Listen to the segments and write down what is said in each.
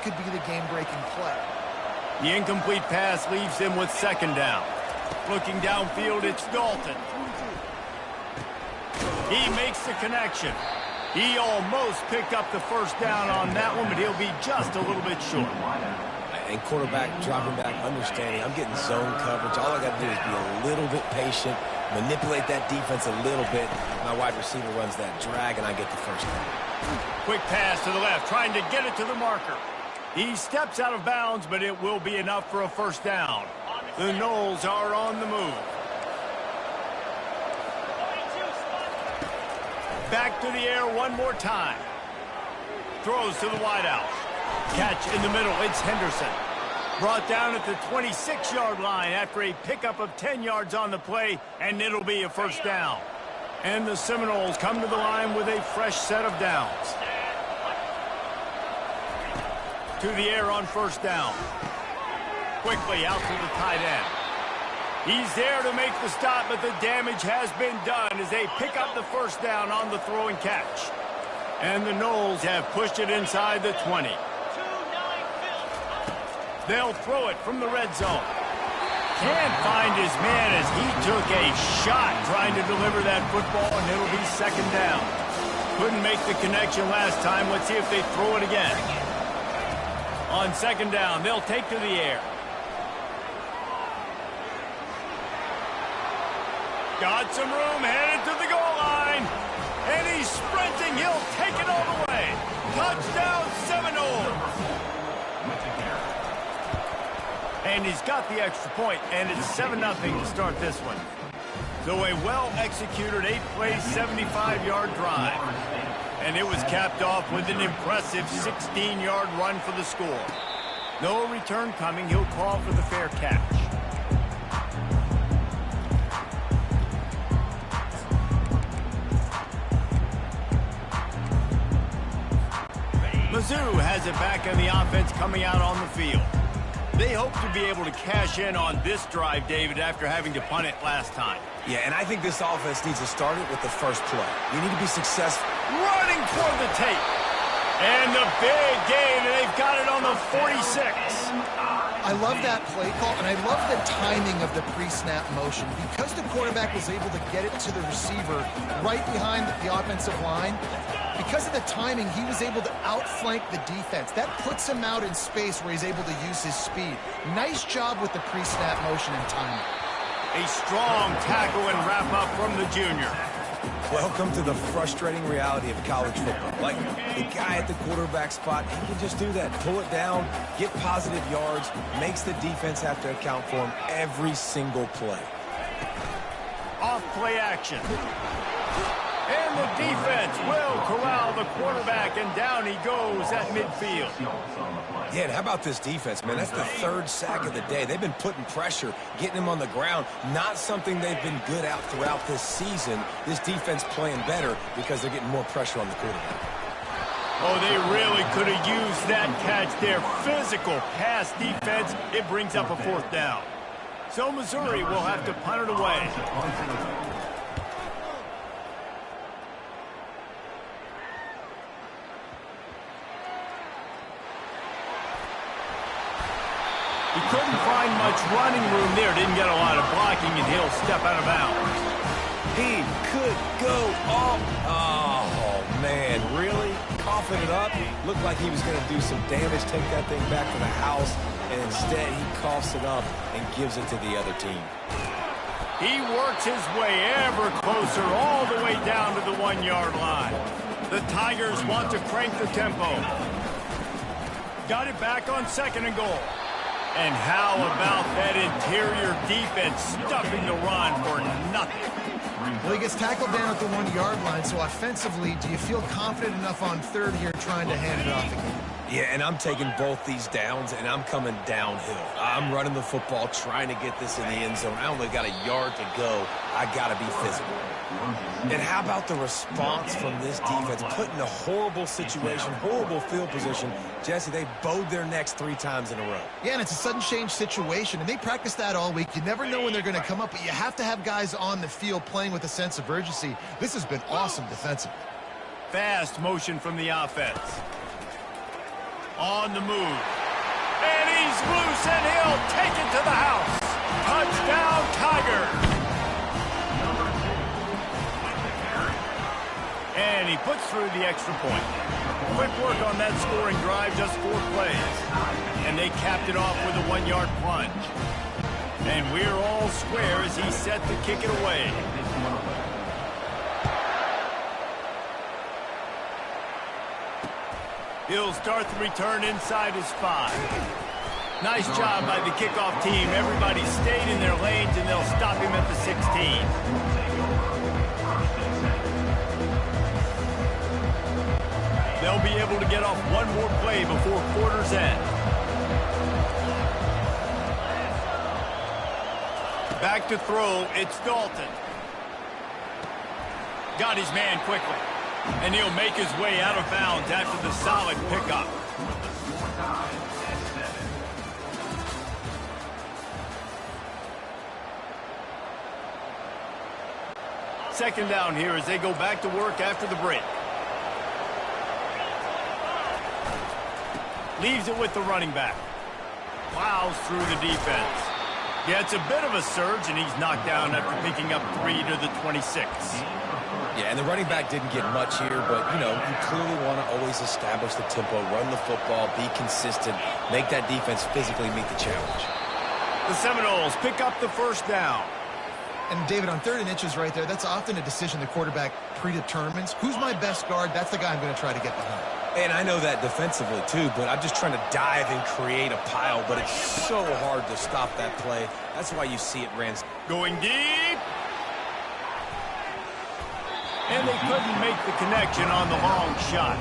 could be the game-breaking play. The incomplete pass leaves him with second down. Looking downfield, it's Dalton. He makes the connection. He almost picked up the first down on that one, but he'll be just a little bit short. And quarterback dropping back, understanding I'm getting zone coverage. All I got to do is be a little bit patient, manipulate that defense a little bit. My wide receiver runs that drag, and I get the first down. Quick pass to the left, trying to get it to the marker. He steps out of bounds, but it will be enough for a first down. The Noles are on the move. Back to the air one more time. Throws to the wideout. Catch in the middle, it's Henderson. Brought down at the 26-yard line after a pickup of 10 yards on the play, and it'll be a first down. And the Seminoles come to the line with a fresh set of downs. To the air on first down. Quickly out to the tight end. He's there to make the stop, but the damage has been done as they pick up the first down on the throw and catch. And the Noles have pushed it inside the 20. They'll throw it from the red zone. Can't find his man as he took a shot trying to deliver that football, and it'll be second down. Couldn't make the connection last time. Let's see if they throw it again. On second down, they'll take to the air. Got some room, headed to the goal line. And he's sprinting. He'll take it all the way. Touchdown, Seminoles. And he's got the extra point, and it's 7-0 to start this one. So a well-executed 8-play, 75-yard drive. And it was capped off with an impressive 16-yard run for the score. No return coming. He'll call for the fair catch. Mizzou has it back in the offense coming out on the field. They hope to be able to cash in on this drive, David, after having to punt it last time. Yeah, and I think this offense needs to start it with the first play. You need to be successful. Running toward the tape. And the big gain, and they've got it on the 46. I love that play call, and I love the timing of the pre-snap motion. Because the quarterback was able to get it to the receiver right behind the offensive line, because of the timing, he was able to outflank the defense. That puts him out in space where he's able to use his speed. Nice job with the pre-snap motion and timing. A strong tackle and wrap-up from the junior. Welcome to the frustrating reality of college football. Like, the guy at the quarterback spot, he can just do that. Pull it down, get positive yards, makes the defense have to account for him every single play. Off play action. And the defense will corral the quarterback, and down he goes at midfield. Yeah, and how about this defense, man? That's the third sack of the day. They've been putting pressure, getting him on the ground. Not something they've been good at throughout this season. This defense playing better because they're getting more pressure on the quarterback. Oh, they really could have used that catch there. Physical pass defense. It brings up a fourth down. So Missouri will have to punt it away. He couldn't find much running room there. Didn't get a lot of blocking, and he'll step out of bounds. He could go off. Oh, man, really? Coughing it up. Looked like he was going to do some damage, take that thing back to the house, and instead he coughs it up and gives it to the other team. He works his way ever closer, all the way down to the 1-yard line. The Tigers want to crank the tempo. Got it back on second and goal. And how about that interior defense stuffing the run for nothing? Well, he gets tackled down at the 1-yard line, so offensively, do you feel confident enough on third here trying to hand it off again? Yeah, and I'm taking both these downs, and I'm coming downhill. I'm running the football, trying to get this in the end zone. I only got a yard to go. I got to be physical. And how about the response from this defense? Put in a horrible situation, horrible field position. Jesse, they bowed their necks 3 times in a row. Yeah, and it's a sudden change situation, and they practice that all week. You never know when they're going to come up, but you have to have guys on the field playing with a sense of urgency. This has been awesome defensively. Fast motion from the offense. On the move. And he's loose, and he'll take it to the house. Touchdown, Tigers. And he puts through the extra point. Quick work on that scoring drive, just 4 plays. And they capped it off with a 1-yard plunge. And we're all square as he's set to kick it away. He'll start the return inside his 5. Nice job by the kickoff team. Everybody stayed in their lanes, and they'll stop him at the 16. They'll be able to get off one more play before quarter's end. Back to throw, it's Dalton. Got his man quickly. And he'll make his way out of bounds after the solid pickup. Second down here as they go back to work after the break. Leaves it with the running back. Plows through the defense. Yeah, it's a bit of a surge, and he's knocked down after picking up 3 to the 26. Yeah, and the running back didn't get much here, but, you know, you clearly want to always establish the tempo, run the football, be consistent, make that defense physically meet the challenge. The Seminoles pick up the first down. And, David, on 3rd and inches right there, that's often a decision the quarterback predetermines. Who's my best guard? That's the guy I'm going to try to get behind. And I know that defensively, too, but I'm just trying to dive and create a pile, but it's so hard to stop that play. That's why you see it ran. Going deep. And they couldn't make the connection on the long shot.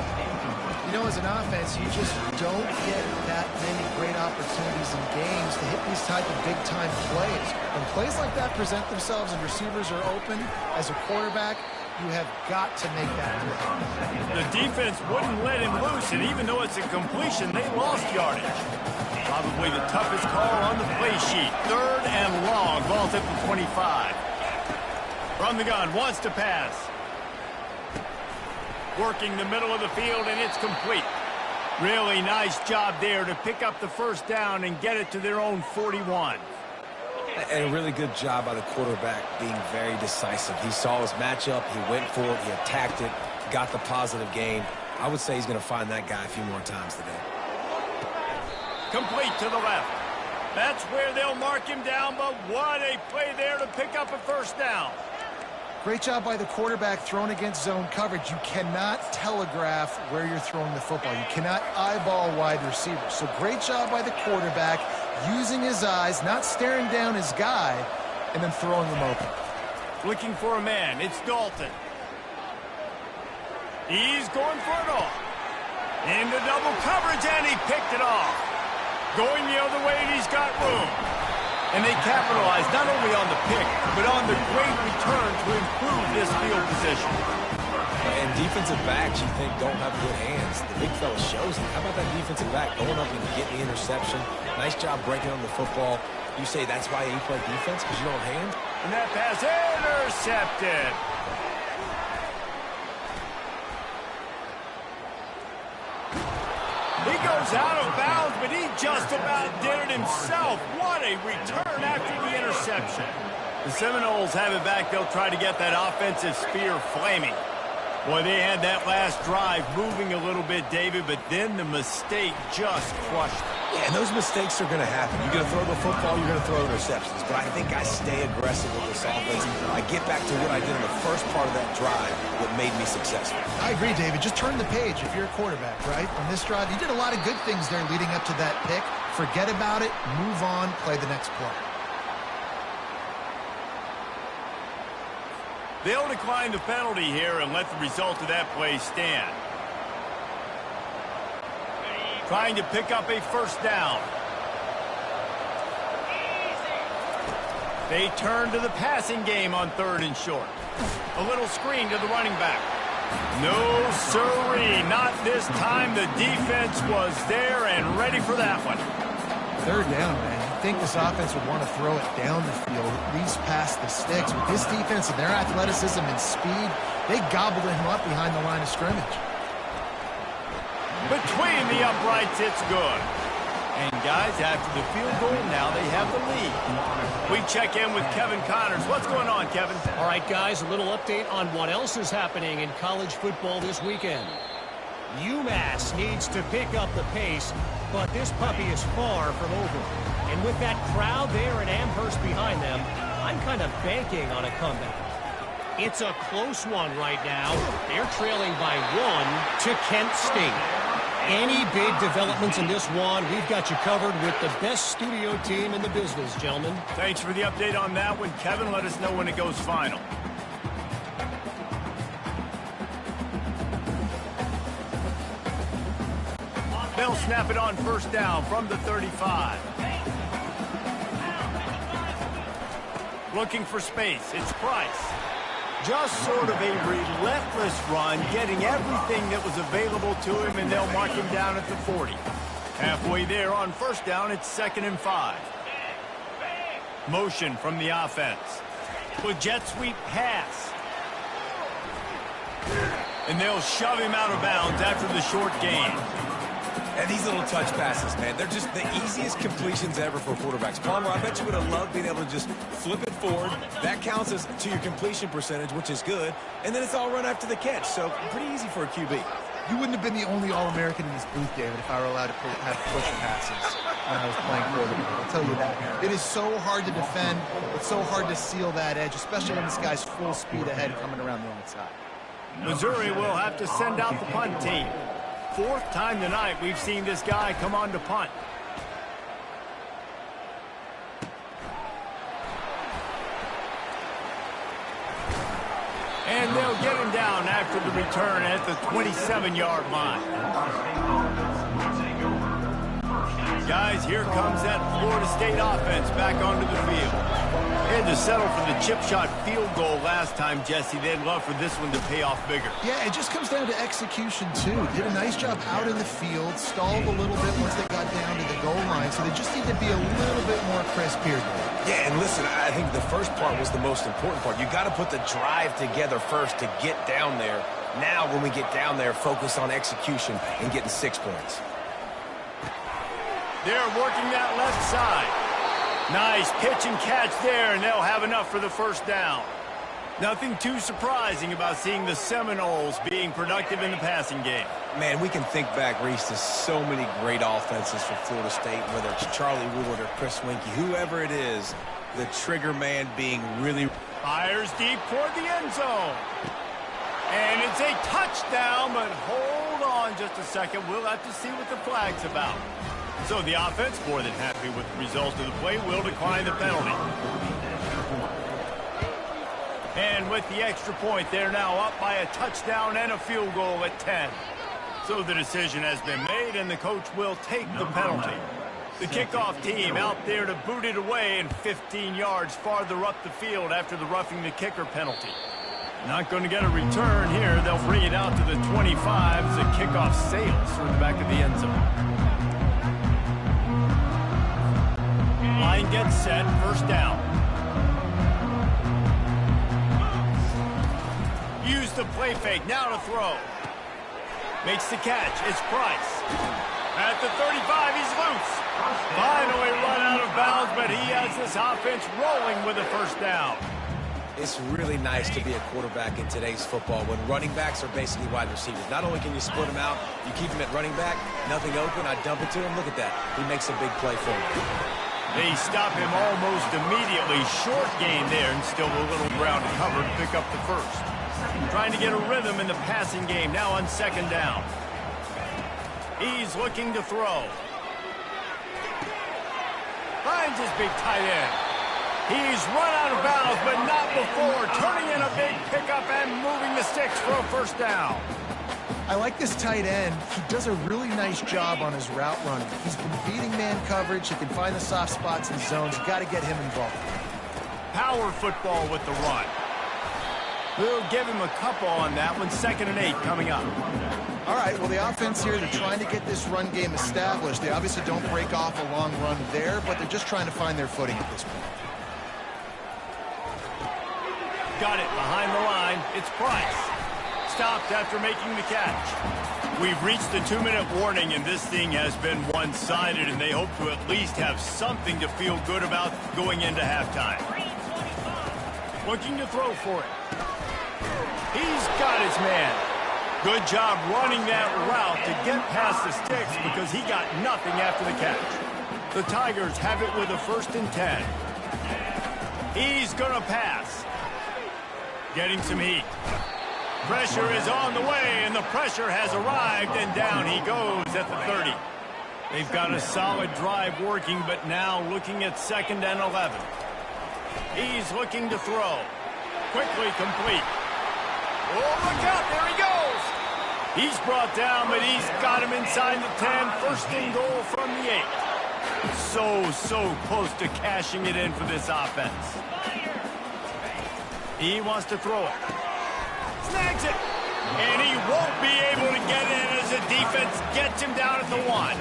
You know, as an offense, you just don't get that many great opportunities in games to hit these type of big-time plays. When plays like that present themselves and receivers are open, as a quarterback, you have got to make that play. The defense wouldn't let him loose, and even though it's a completion, they lost yardage. Probably the toughest call on the play sheet. 3rd and long. Ball's at the 25. From the gun, wants to pass. Working the middle of the field, and it's complete. Really nice job there to pick up the first down and get it to their own 41. And a really good job by the quarterback being very decisive. He saw his matchup, he went for it, he attacked it, got the positive gain. I would say he's going to find that guy a few more times today. Complete to the left. That's where they'll mark him down, but what a play there to pick up a first down. Great job by the quarterback throwing against zone coverage. You cannot telegraph where you're throwing the football. You cannot eyeball wide receivers. So great job by the quarterback using his eyes, not staring down his guy, and then throwing him open. Looking for a man. It's Dalton. He's going for it all. Into double coverage, and he picked it off. Going the other way, and he's got room. And they capitalized not only on the pick, but on the great return to improve this field position. And defensive backs, you think, don't have good hands. The big fella shows them. How about that defensive back going up and getting the interception? Nice job breaking on the football. You say that's why you play defense, because you don't hand? And that pass intercepted. He goes out of bounds, but he just about did it himself. What a return after the interception. The Seminoles have it back. They'll try to get that offensive spear flaming. Boy, they had that last drive moving a little bit, David, but then the mistake just crushed them. Yeah, and those mistakes are going to happen. You're going to throw the football, you're going to throw interceptions. But I think I stay aggressive with this offense. I get back to what I did in the first part of that drive that made me successful. I agree, David. Just turn the page if you're a quarterback, right? On this drive, you did a lot of good things there leading up to that pick. Forget about it, move on, play the next play. They'll decline the penalty here and let the result of that play stand. Trying to pick up a first down. They turn to the passing game on 3rd and short. A little screen to the running back. No siree, not this time. The defense was there and ready for that one. 3rd down, man. I think this offense would want to throw it down the field, at least past the sticks. With this defense and their athleticism and speed, they gobbled him up behind the line of scrimmage. Between the uprights, it's good. And guys, after the field goal, now they have the lead. We check in with Kevin Connors. What's going on, Kevin? All right, guys, a little update on what else is happening in college football this weekend. UMass needs to pick up the pace, but this puppy is far from over. And with that crowd there in Amherst behind them, I'm kind of banking on a comeback. It's a close one right now. They're trailing by 1 to Kent State. Any big developments in this one, we've got you covered with the best studio team in the business, gentlemen. Thanks for the update on that one, Kevin. Let us know when it goes final. They'll snap it on first down from the 35. Looking for space. It's Price. Just sort of a relentless run, getting everything that was available to him, and they'll mark him down at the 40. Halfway there on first down, it's 2nd and 5. Motion from the offense. With jet sweep pass. And they'll shove him out of bounds after the short gain. And these little touch passes, man, they're just the easiest completions ever for quarterbacks. Palmer, I bet you would have loved being able to just flip it forward. That counts as to your completion percentage, which is good. And then it's all run after the catch, so pretty easy for a QB. You wouldn't have been the only All-American in this booth, David, if I were allowed to have push passes when I was playing quarterback. I'll tell you that. It is so hard to defend. It's so hard to seal that edge, especially when this guy's full speed ahead coming around the outside. Missouri will have to send out the punt team. 4th time tonight we've seen this guy come on to punt. And they'll get him down after the return at the 27-yard line. Guys, here comes that Florida State offense back onto the field. They had to settle for the chip shot field goal last time, Jesse. They'd love for this one to pay off bigger. Yeah, it just comes down to execution, too. Did a nice job out in the field, stalled a little bit once they got down to the goal line, so they just need to be a little bit more crisp here. Yeah, and listen, I think the first part was the most important part. You got to put the drive together first to get down there. Now, when we get down there, focus on execution and getting 6 points. They're working that left side. Nice pitch and catch there, and they'll have enough for the first down. Nothing too surprising about seeing the Seminoles being productive in the passing game. Man, we can think back, Reese, to so many great offenses for Florida State, whether it's Charlie Wood or Chris Winkie, whoever it is, the trigger man being really... Fires deep toward the end zone. And it's a touchdown, but hold on just a second. We'll have to see what the flag's about. So the offense, more than happy with the results of the play, will decline the penalty. And with the extra point, they're now up by a touchdown and a field goal at 10. So the decision has been made, and the coach will take the penalty. The kickoff team out there to boot it away and 15 yards farther up the field after the roughing the kicker penalty. Not going to get a return here. They'll bring it out to the 25 as the kickoff sails through the back of the end zone. Line gets set, first down. Use the play fake, now to throw. Makes the catch, it's Price. At the 35, he's loose. Finally run out of bounds, but he has this offense rolling with a first down. It's really nice to be a quarterback in today's football when running backs are basically wide receivers. Not only can you split them out, you keep them at running back, nothing open, I dump it to him. Look at that. He makes a big play for him. They stop him almost immediately. Short gain there, and still a little ground to cover to pick up the first. Trying to get a rhythm in the passing game, now on second down. He's looking to throw. Finds his big tight end. He's run out of bounds, but not before. Turning in a big pickup and moving the sticks for a first down. I like this tight end. He does a really nice job on his route running. He's been beating man coverage. He can find the soft spots in zones. You've got to get him involved. Power football with the run. We'll give him a couple on that one. 2nd and 8 coming up. All right, well, the offense here, they're trying to get this run game established. They obviously don't break off a long run there, but they're just trying to find their footing at this point. Got it behind the line. It's Price. stopped after making the catch. We've reached the 2-minute warning, and this thing has been one-sided, and they hope to at least have something to feel good about going into halftime. Looking to throw for it. He's got his man. Good job running that route to get past the sticks because he got nothing after the catch. The Tigers have it with a 1st and 10. He's going to pass. Getting some heat. Pressure is on the way, and the pressure has arrived, and down he goes at the 30. They've got a solid drive working, but now looking at 2nd and 11. He's looking to throw. Quickly complete. Oh, look out, there he goes. He's brought down, but he's got him inside the 10. 1st and goal from the 8. So close to cashing it in for this offense. He wants to throw it. Snags it. And he won't be able to get in as the defense gets him down at the 1.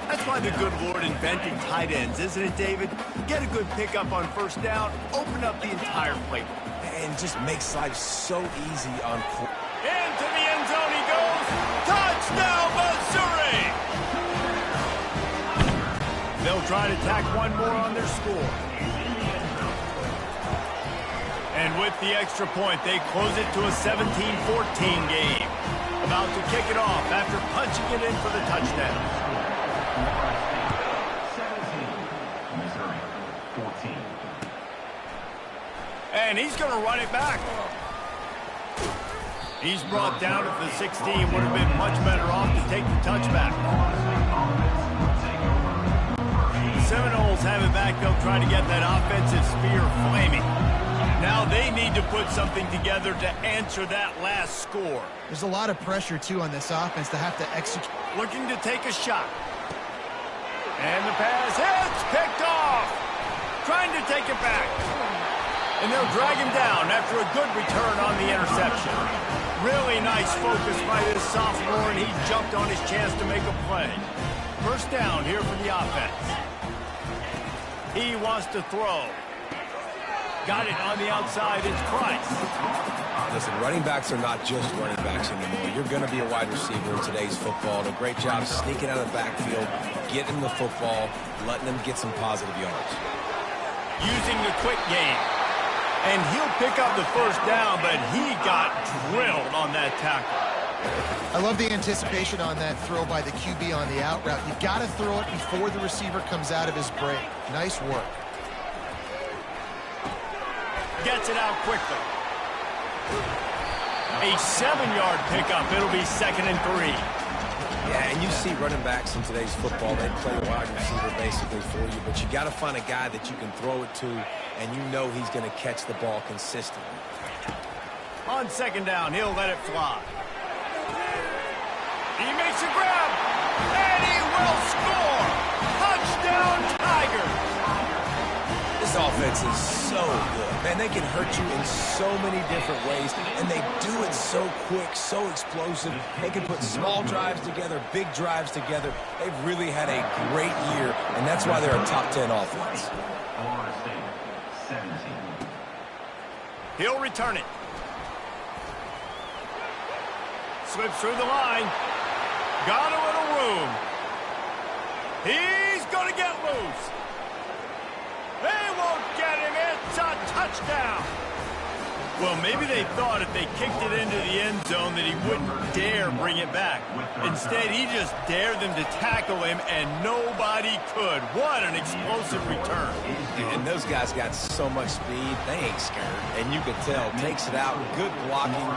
That's why the good Lord invented tight ends, isn't it, David? Get a good pickup on 1st down, open up the entire plate. And just makes life so easy on... Into the end zone he goes. Touchdown, Missouri! They'll try to tack one more on their score. And with the extra point, they close it to a 17-14 game. About to kick it off after punching it in for the touchdown. 17, Missouri, 14. And he's going to run it back. He's brought down at the 16. Would have been much better off to take the touchback. The Seminoles have it back. They'll try to get that offensive spear flaming. Now they need to put something together to answer that last score. There's a lot of pressure, too, on this offense to have to execute. Looking to take a shot. And the pass hits, picked off. Trying to take it back. And they'll drag him down after a good return on the interception. Really nice focus by this sophomore, and he jumped on his chance to make a play. 1st down here for the offense. He wants to throw. Got it on the outside. It's Price. Listen, running backs are not just running backs anymore. You're going to be a wide receiver in today's football. A great job sneaking out of the backfield, getting the football, letting them get some positive yards. Using the quick game. And he'll pick up the 1st down, but he got drilled on that tackle. I love the anticipation on that throw by the QB on the out route. You've got to throw it before the receiver comes out of his break. Nice work. Gets it out quickly. A 7-yard pickup. It'll be 2nd and 3. Yeah, and you see running backs in today's football, they play a wide receiver basically for you, but you got to find a guy that you can throw it to, and you know he's going to catch the ball consistently. On 2nd down, he'll let it fly. He makes a grab, and he will score! Touchdown, Tigers! This offense is so good. Man, they can hurt you in so many different ways, and they do it so quick, so explosive. They can put small drives together, big drives together. They've really had a great year, and that's why they're a top 10 offense. Florida State, 17. He'll return it. Slips through the line. Got a little room. He's going to get loose. They won't get him. It's a touchdown. Well, maybe they thought if they kicked it into the end zone that he wouldn't dare bring it back. Instead, he just dared them to tackle him, and nobody could. What an explosive return. And those guys got so much speed, they ain't scared. And you could tell, takes it out, good blocking,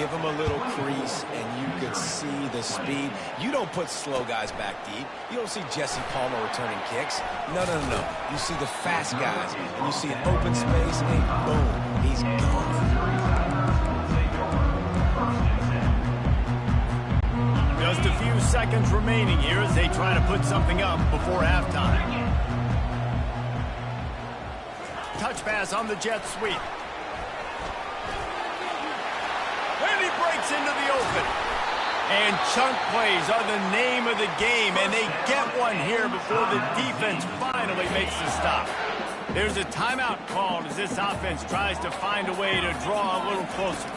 give him a little crease, and you could see the speed. You don't put slow guys back deep. You don't see Jesse Palmer returning kicks. No. You see the fast guys, and you see an open space, and boom, he's gone. Just a few seconds remaining here as they try to put something up before halftime. Touch pass on the jet sweep. And he breaks into the open. And chunk plays are the name of the game, and they get one here before the defense finally makes the stop. There's a timeout called as this offense tries to find a way to draw a little closer.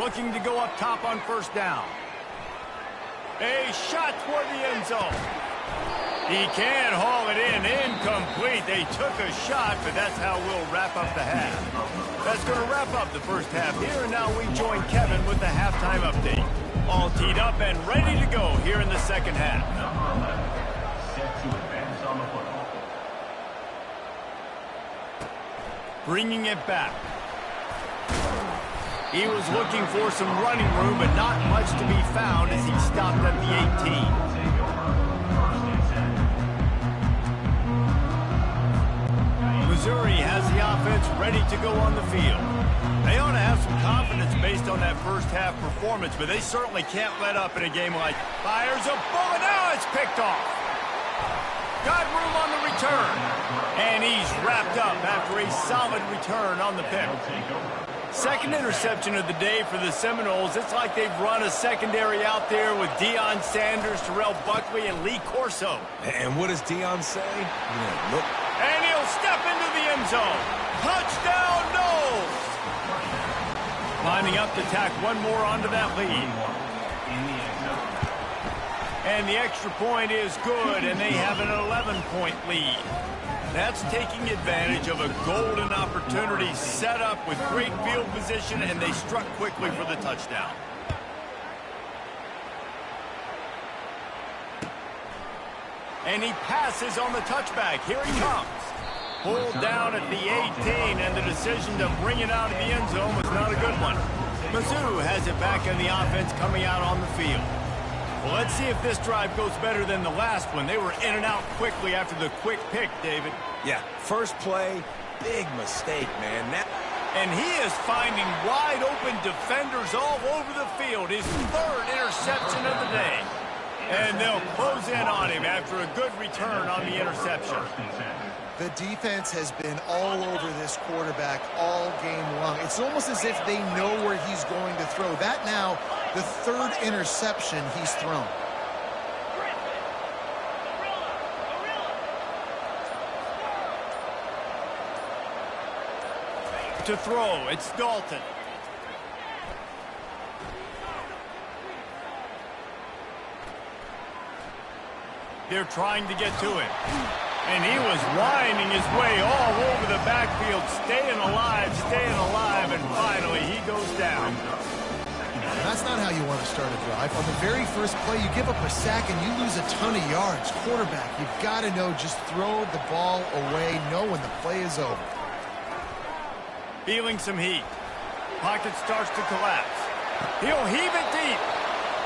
Looking to go up top on first down. A shot toward the end zone. He can haul it in. Incomplete. They took a shot, but that's how we'll wrap up the half. That's going to wrap up the first half here, and now we join Kevin with the halftime update. All teed up and ready to go here in the second half. Number 11, set to advance on the football. Bringing it back. He was looking for some running room, but not much to be found as he stopped at the 18. Missouri has the offense ready to go on the field. They ought to have some confidence based on that first half performance, but they certainly can't let up in a game like fires a bullet. Now it's picked off. Got room on the return. And he's wrapped up after a solid return on the pick. Second interception of the day for the Seminoles. It's like they've run a secondary out there with Deion Sanders, Terrell Buckley, and Lee Corso. And what does Deion say? Yeah, look. And he'll step into the end zone. Touchdown, Noles! Lining up to tack one more onto that lead. And the extra point is good, and they have an 11-point lead. That's taking advantage of a golden opportunity set up with great field position, and they struck quickly for the touchdown. And he passes on the touchback. Here he comes. Pulled down at the 18, and the decision to bring it out of the end zone was not a good one. Mizzou has it back in the offense coming out on the field. Well, let's see if this drive goes better than the last one. They were in and out quickly after the quick pick, David. Yeah, first play, big mistake, man. And he is finding wide open defenders all over the field. His third interception of the day. And they'll close in on him after a good return on the interception. The defense has been all over this quarterback all game long. It's almost as if they know where he's going to throw. That now, the third interception he's thrown. To throw, it's Dalton. They're trying to get to him. And he was winding his way all over the backfield, staying alive, and finally he goes down. That's not how you want to start a drive. On the very first play, you give up a sack and you lose a ton of yards. Quarterback, you've got to know, just throw the ball away, know when the play is over. Feeling some heat. Pocket starts to collapse. He'll heave it deep.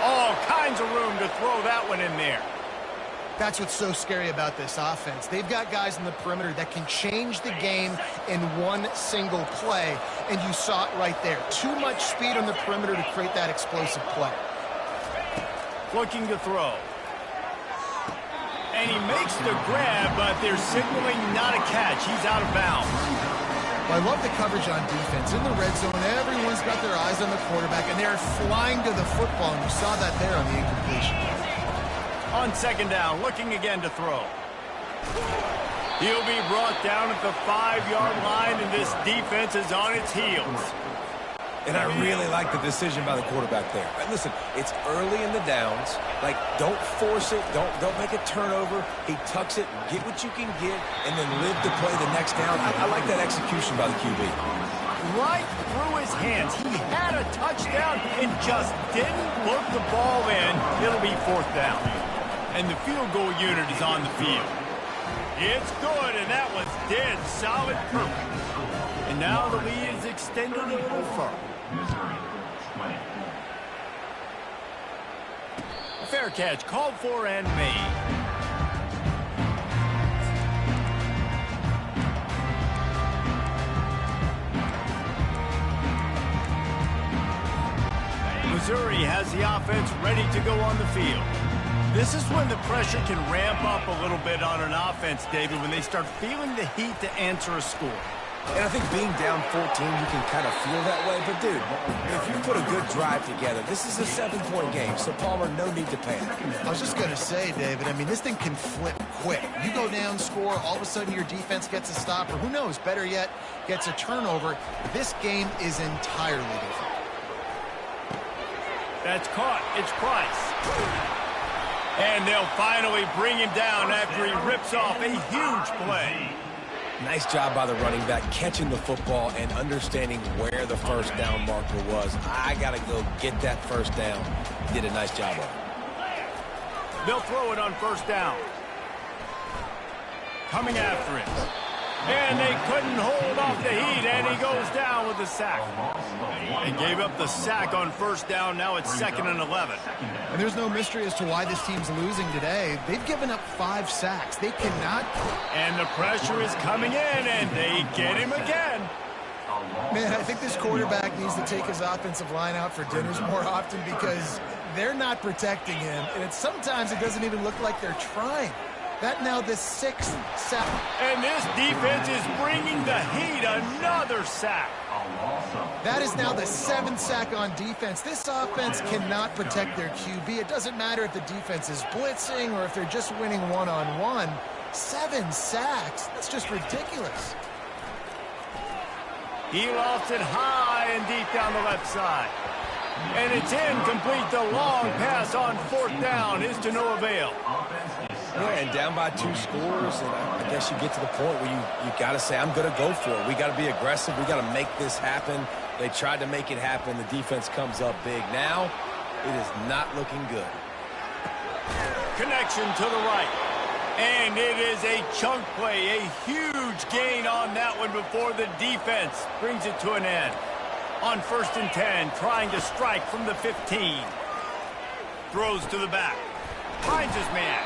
All kinds of room to throw that one in there. That's what's so scary about this offense. They've got guys in the perimeter that can change the game in one single play, and you saw it right there. Too much speed on the perimeter to create that explosive play. Looking to throw. And he makes the grab, but they're signaling not a catch. He's out of bounds. Well, I love the coverage on defense. In the red zone, everyone's got their eyes on the quarterback, and they're flying to the football, and you saw that there on the incompletion. On second down, looking again to throw. He'll be brought down at the 5-yard line, and this defense is on its heels. And I really like the decision by the quarterback there. But listen, it's early in the downs. Like, don't force it. Don't make a turnover. He tucks it, get what you can get, and then live to play the next down. I like that execution by the QB. Right through his hands. He had a touchdown and just didn't look the ball in. It'll be fourth down. And the field goal unit is on the field. It's good, and that was dead solid perfect. And now the lead is extended a little further. Missouri, 20. A fair catch called for and made. Missouri has the offense ready to go on the field. This is when the pressure can ramp up a little bit on an offense, David, when they start feeling the heat to answer a score. And I think being down 14, you can kind of feel that way. But, dude, if you put a good drive together, this is a 7-point game, so, Palmer, no need to panic. I was just going to say, David, I mean, this thing can flip quick. You go down, score, all of a sudden your defense gets a stop, or who knows, better yet, gets a turnover. This game is entirely different. That's caught. It's Price. And they'll finally bring him down after he rips off a huge play. Nice job by the running back, catching the football and understanding where the first down marker was. I got to go get that first down. Did a nice job of it. They'll throw it on first down. Coming after him. And they couldn't hold off the heat, and he goes down with the sack. They gave up the sack on first down. Now it's 2nd and 11. And there's no mystery as to why this team's losing today. They've given up 5 sacks. They cannot. And the pressure is coming in, and they get him again. Man, I think this quarterback needs to take his offensive line out for dinners more often because they're not protecting him. And sometimes it doesn't even look like they're trying. That now the 6th sack. And this defense is bringing the heat. Another sack. That is now the 7th sack on defense. This offense cannot protect their QB. It doesn't matter if the defense is blitzing or if they're just winning one-on-one. 7 sacks. That's just ridiculous. He lofts it high and deep down the left side. And it's incomplete. The long pass on 4th down is to no avail. Yeah, and down by 2 scores, and I guess you get to the point where you got to say, I'm going to go for it. We got to be aggressive. We got to make this happen. They tried to make it happen. The defense comes up big. Now, it is not looking good. Connection to the right. And it is a chunk play, a huge gain on that one before the defense brings it to an end. On 1st and 10, trying to strike from the 15. Throws to the back. Finds his man.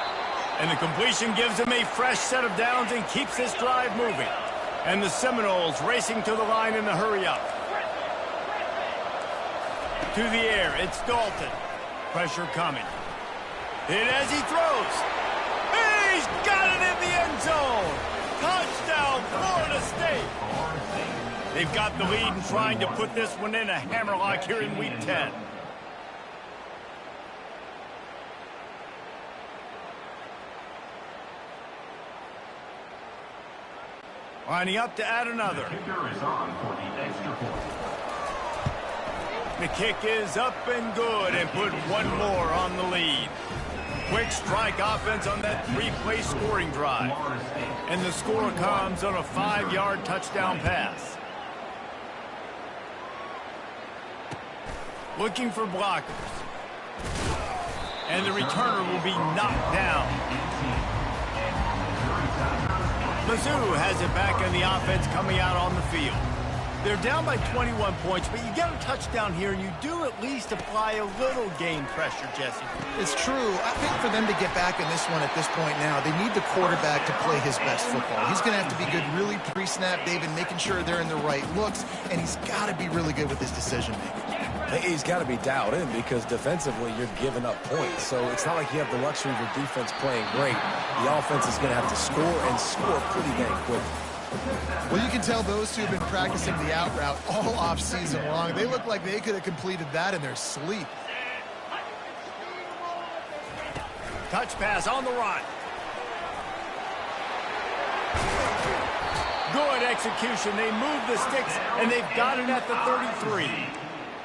And the completion gives him a fresh set of downs and keeps this drive moving. And the Seminoles racing to the line in the hurry-up. To the air, it's Dalton. Pressure coming. Hit as he throws. He's got it in the end zone. Touchdown, Florida State. They've got the lead and trying to put this one in a hammerlock here in Week 10. Lining up to add another. The kick is up and good and put one more on the lead. Quick strike offense on that 3-play scoring drive. And the score comes on a 5-yard touchdown pass. Looking for blockers. And the returner will be knocked down. Mizzou has it back in the offense coming out on the field. They're down by 21 points, but you get a touchdown here, and you do at least apply a little game pressure, Jesse. It's true. I think for them to get back in this one at this point now, they need the quarterback to play his best football. He's going to have to be good really pre-snap, David, making sure they're in the right looks, and he's got to be really good with his decision-making. He's got to be dialed in because defensively you're giving up points. So it's not like you have the luxury of your defense playing great. The offense is going to have to score and score pretty dang quickly. Well, you can tell those two have been practicing the out route all off-season long. They look like they could have completed that in their sleep. Touch pass on the run. Good execution. They move the sticks, and they've got it at the 33.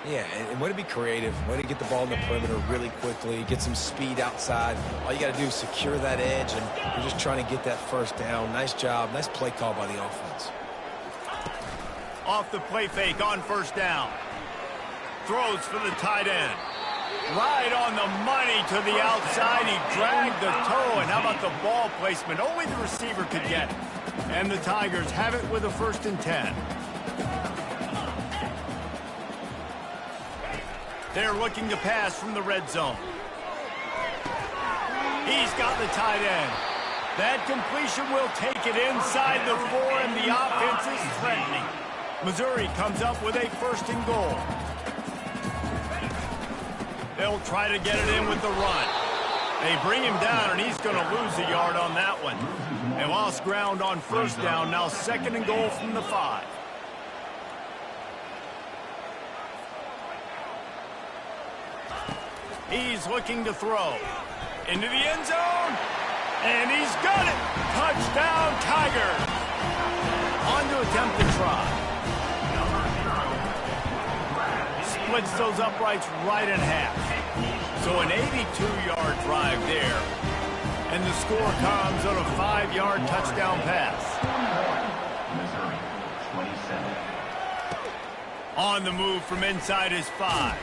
Yeah, and way to be creative, way to get the ball in the perimeter really quickly, get some speed outside. All you got to do is secure that edge, and you're just trying to get that first down. Nice job. Nice play call by the offense. Off the play fake on first down. Throws for the tight end. Right on the money to the outside. He dragged the toe, and how about the ball placement? Only the receiver could get it. And the Tigers have it with a 1st and 10. They're looking to pass from the red zone. He's got the tight end. That completion will take it inside the 4, and the offense is threatening. Missouri comes up with a 1st and goal. They'll try to get it in with the run. They bring him down, and he's going to lose a yard on that one. They lost ground on first down. Now 2nd and goal from the 5. He's looking to throw. Into the end zone. And he's got it. Touchdown, Tigers. On to attempt the try. Splits those uprights right in half. So an 82-yard drive there. And the score comes on a 5-yard touchdown pass. Missouri, 27. On the move from inside his 5.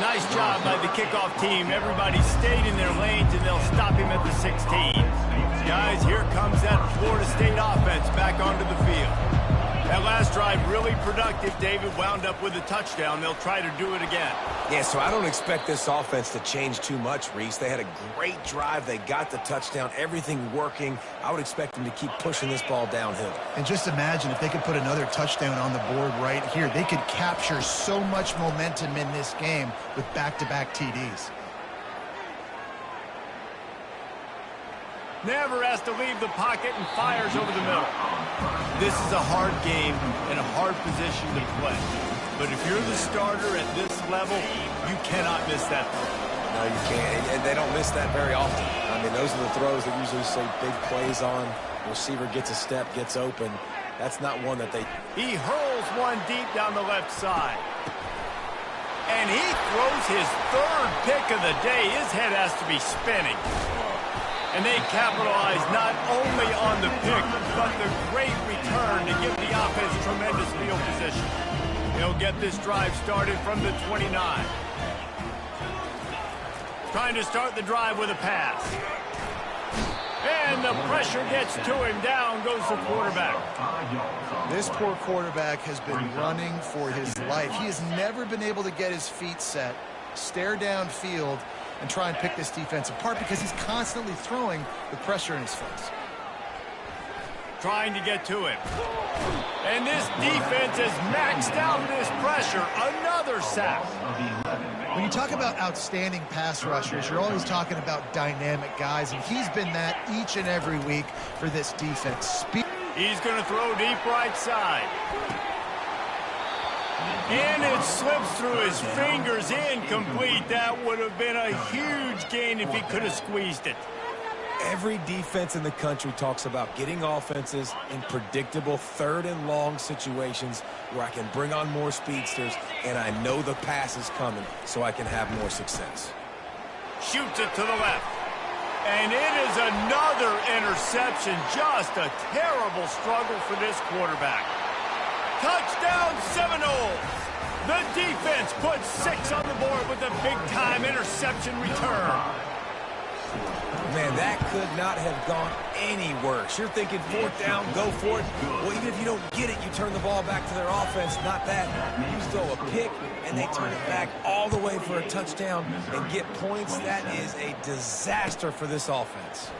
Nice job by the kickoff team. Everybody stayed in their lanes, and they'll stop him at the 16. Guys, here comes that Florida State offense back onto the field. That last drive really productive. David wound up with a touchdown. They'll try to do it again. Yeah, so I don't expect this offense to change too much, Reese. They had a great drive. They got the touchdown. Everything working. I would expect them to keep pushing this ball downhill. And just imagine if they could put another touchdown on the board right here. They could capture so much momentum in this game with back-to-back TDs. Never has to leave the pocket and fires over the middle. This is a hard game and a hard position to play. But if you're the starter at this level, you cannot miss that throw. No, you can't. And they don't miss that very often. I mean, those are the throws that usually say big plays on. The receiver gets a step, gets open. That's not one that they... He hurls one deep down the left side. And he throws his 3rd pick of the day. His head has to be spinning. And they capitalize not only on the pick, but the great return to give the offense tremendous field position. They'll get this drive started from the 29. Trying to start the drive with a pass. And the pressure gets to him. Down goes the quarterback. This poor quarterback has been running for his life. He has never been able to get his feet set, stare downfield, and try and pick this defense apart because he's constantly throwing with pressure in his face. Trying to get to him. And this defense has maxed out this pressure. Another sack. When you talk about outstanding pass rushers, you're always talking about dynamic guys, and he's been that each and every week for this defense. He's going to throw deep right side. And it slips through his fingers, incomplete. That would have been a huge gain if he could have squeezed it. Every defense in the country talks about getting offenses in predictable 3rd and long situations where I can bring on more speedsters and I know the pass is coming so I can have more success. Shoots it to the left. And it is another interception. Just a terrible struggle for this quarterback. Touchdown Seminoles. The defense puts 6 on the board with a big-time interception return. Man, that could not have gone any worse. You're thinking 4th down, go for it. Well, even if you don't get it, you turn the ball back to their offense. Not that. You throw a pick, and they turn it back all the way for a touchdown and get points. That is a disaster for this offense.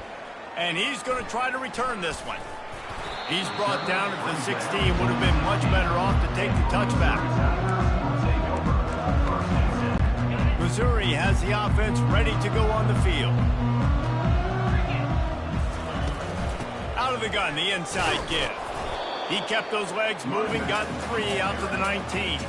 And he's going to try to return this one. He's brought down at the 16. Would have been much better off to take the touchback. Missouri has the offense ready to go on the field. Out of the gun, the inside give. He kept those legs moving, got 3 out to the 19.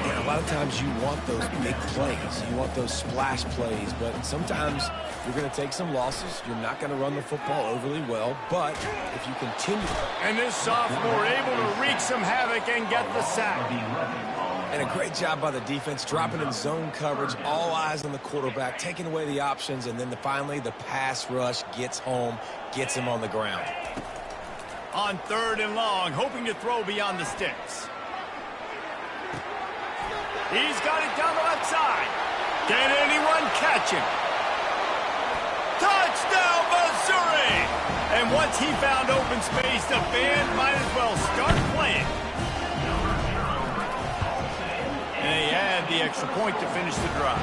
Yeah, a lot of times you want those big plays. You want those splash plays, but sometimes you're going to take some losses. You're not going to run the football overly well, but if you continue... And this sophomore able to wreak some havoc and get the sack. And a great job by the defense, dropping in zone coverage, all eyes on the quarterback, taking away the options, and then finally the pass rush gets home, gets him on the ground. On 3rd and long, hoping to throw beyond the sticks. He's got it down the left side. Can anyone catch him? Touchdown, Missouri! And once he found open space, the band might as well start playing. And they add the extra point to finish the drive.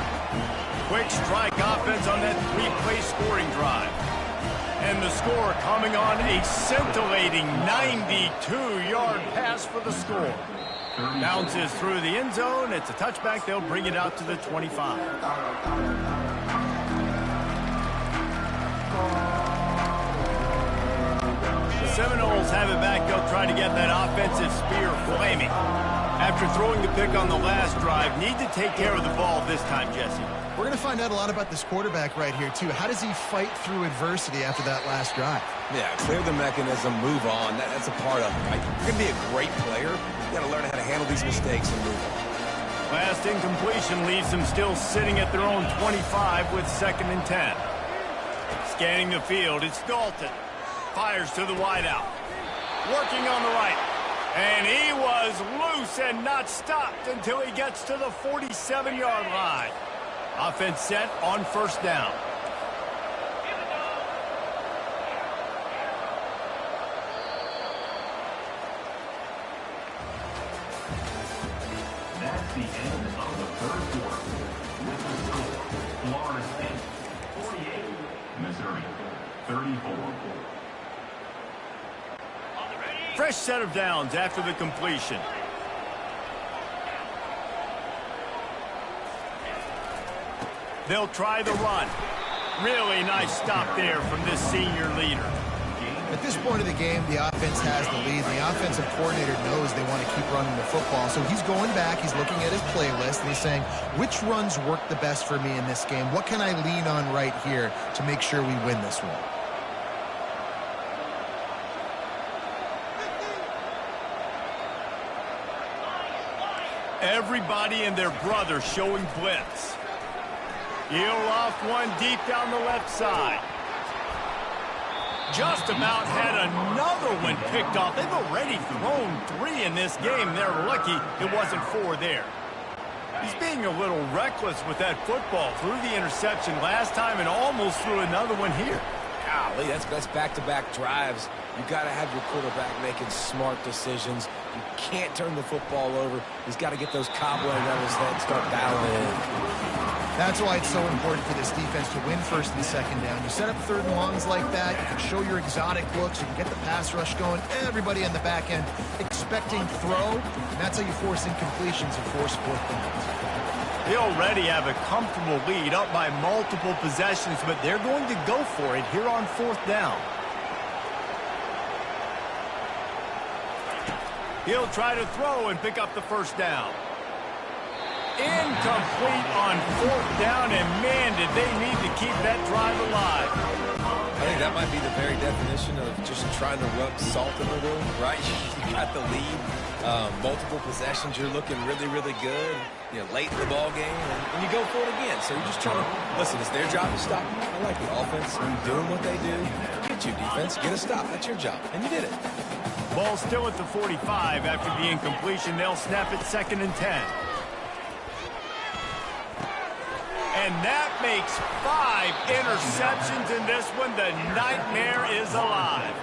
Quick strike offense on that 3-play scoring drive. And the score coming on a scintillating 92-yard pass for the score. Bounces through the end zone. It's a touchback. They'll bring it out to the 25. The Seminoles have it back. They'll try to get that offensive spear flaming. After throwing the pick on the last drive, need to take care of the ball this time, Jesse. We're going to find out a lot about this quarterback right here, too. How does he fight through adversity after that last drive? Yeah, clear the mechanism, move on. That's a part of it, right? You're going to be a great player. You got to learn how to handle these mistakes and move on. Last incompletion leaves them still sitting at their own 25 with 2nd and 10. Scanning the field, it's Dalton. Fires to the wideout. Working on the right. And he was loose and not stopped until he gets to the 47-yard line. Offense set on 1st down. That's the end of the 3rd quarter. With the score, Florida State 48, Missouri 34. Fresh set of downs after the completion. They'll try the run. Really nice stop there from this senior leader. At this point of the game, the offense has the lead. The offensive coordinator knows they want to keep running the football. So he's going back, he's looking at his playlist, and he's saying, which runs work the best for me in this game? What can I lean on right here to make sure we win this one? Everybody and their brother showing blitz. He'll off one deep down the left side. Just about had another one picked off. They've already thrown 3 in this game. They're lucky it wasn't 4 there. He's being a little reckless with that football. Threw the interception last time and almost threw another one here. Golly, that's back-to-back drives. You've got to have your quarterback making smart decisions. You can't turn the football over. He's got to get those cobwebs out of his head and start dialing in. That's why it's so important for this defense to win 1st and 2nd down. You set up 3rd and longs like that, you can show your exotic looks, you can get the pass rush going, everybody on the back end expecting throw, and that's how you force incompletions and force 4th downs. They already have a comfortable lead up by multiple possessions, but they're going to go for it here on 4th down. He'll try to throw and pick up the 1st down. Incomplete on 4th down, and man, did they need to keep that drive alive. I think that might be the very definition of just trying to rub salt in the wound, right? You got the lead, multiple possessions, you're looking really, really good, you know, late in the ball game, and you go for it again. So you're just trying to, listen, it's their job to stop you. I like the offense doing what they do. Get you, defense, get a stop. That's your job, and you did it. Ball still at the 45 after the incompletion. They'll snap it 2nd and 10. And that makes 5 interceptions in this one. The nightmare is alive.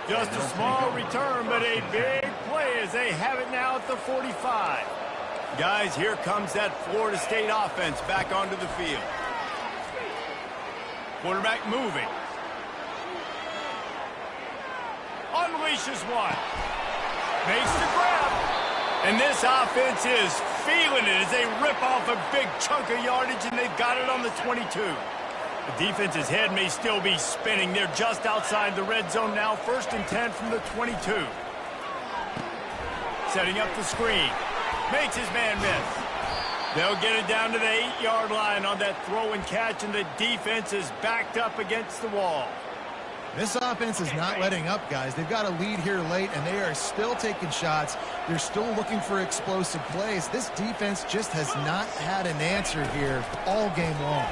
Just a small return, but a big play as they have it now at the 45. Guys, here comes that Florida State offense back onto the field. Quarterback moving. Unleashes one. Makes the grab. And this offense is feeling it as they rip off a big chunk of yardage, and they've got it on the 22. The defense's head may still be spinning. They're just outside the red zone now. 1st and 10 from the 22. Setting up the screen. Makes his man miss. They'll get it down to the 8-yard line on that throw and catch, and the defense is backed up against the wall. This offense is not letting up, guys. They've got a lead here late, and they are still taking shots. They're still looking for explosive plays. This defense just has not had an answer here all game long.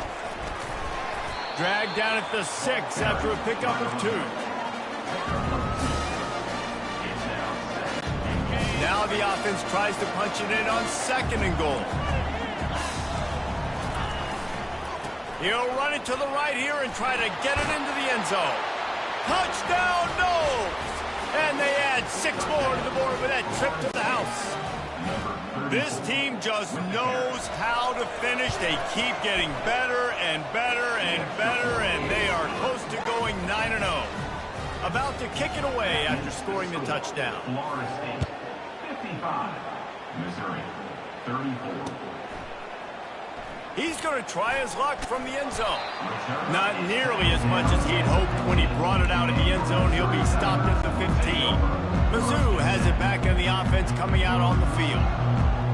Dragged down at the 6 after a pickup of 2. Now the offense tries to punch it in on 2nd and goal. He'll run it to the right here and try to get it into the end zone. Touchdown, no! And they add 6 more to the board with that trip to the house. This team just knows how to finish. They keep getting better and better and better, and they are close to going 9-0. About to kick it away after scoring the touchdown. Florida State 55, Missouri 34. He's going to try his luck from the end zone. Not nearly as much as he'd hoped when he brought it out of the end zone. He'll be stopped at the 15. Mizzou has it back in the offense coming out on the field.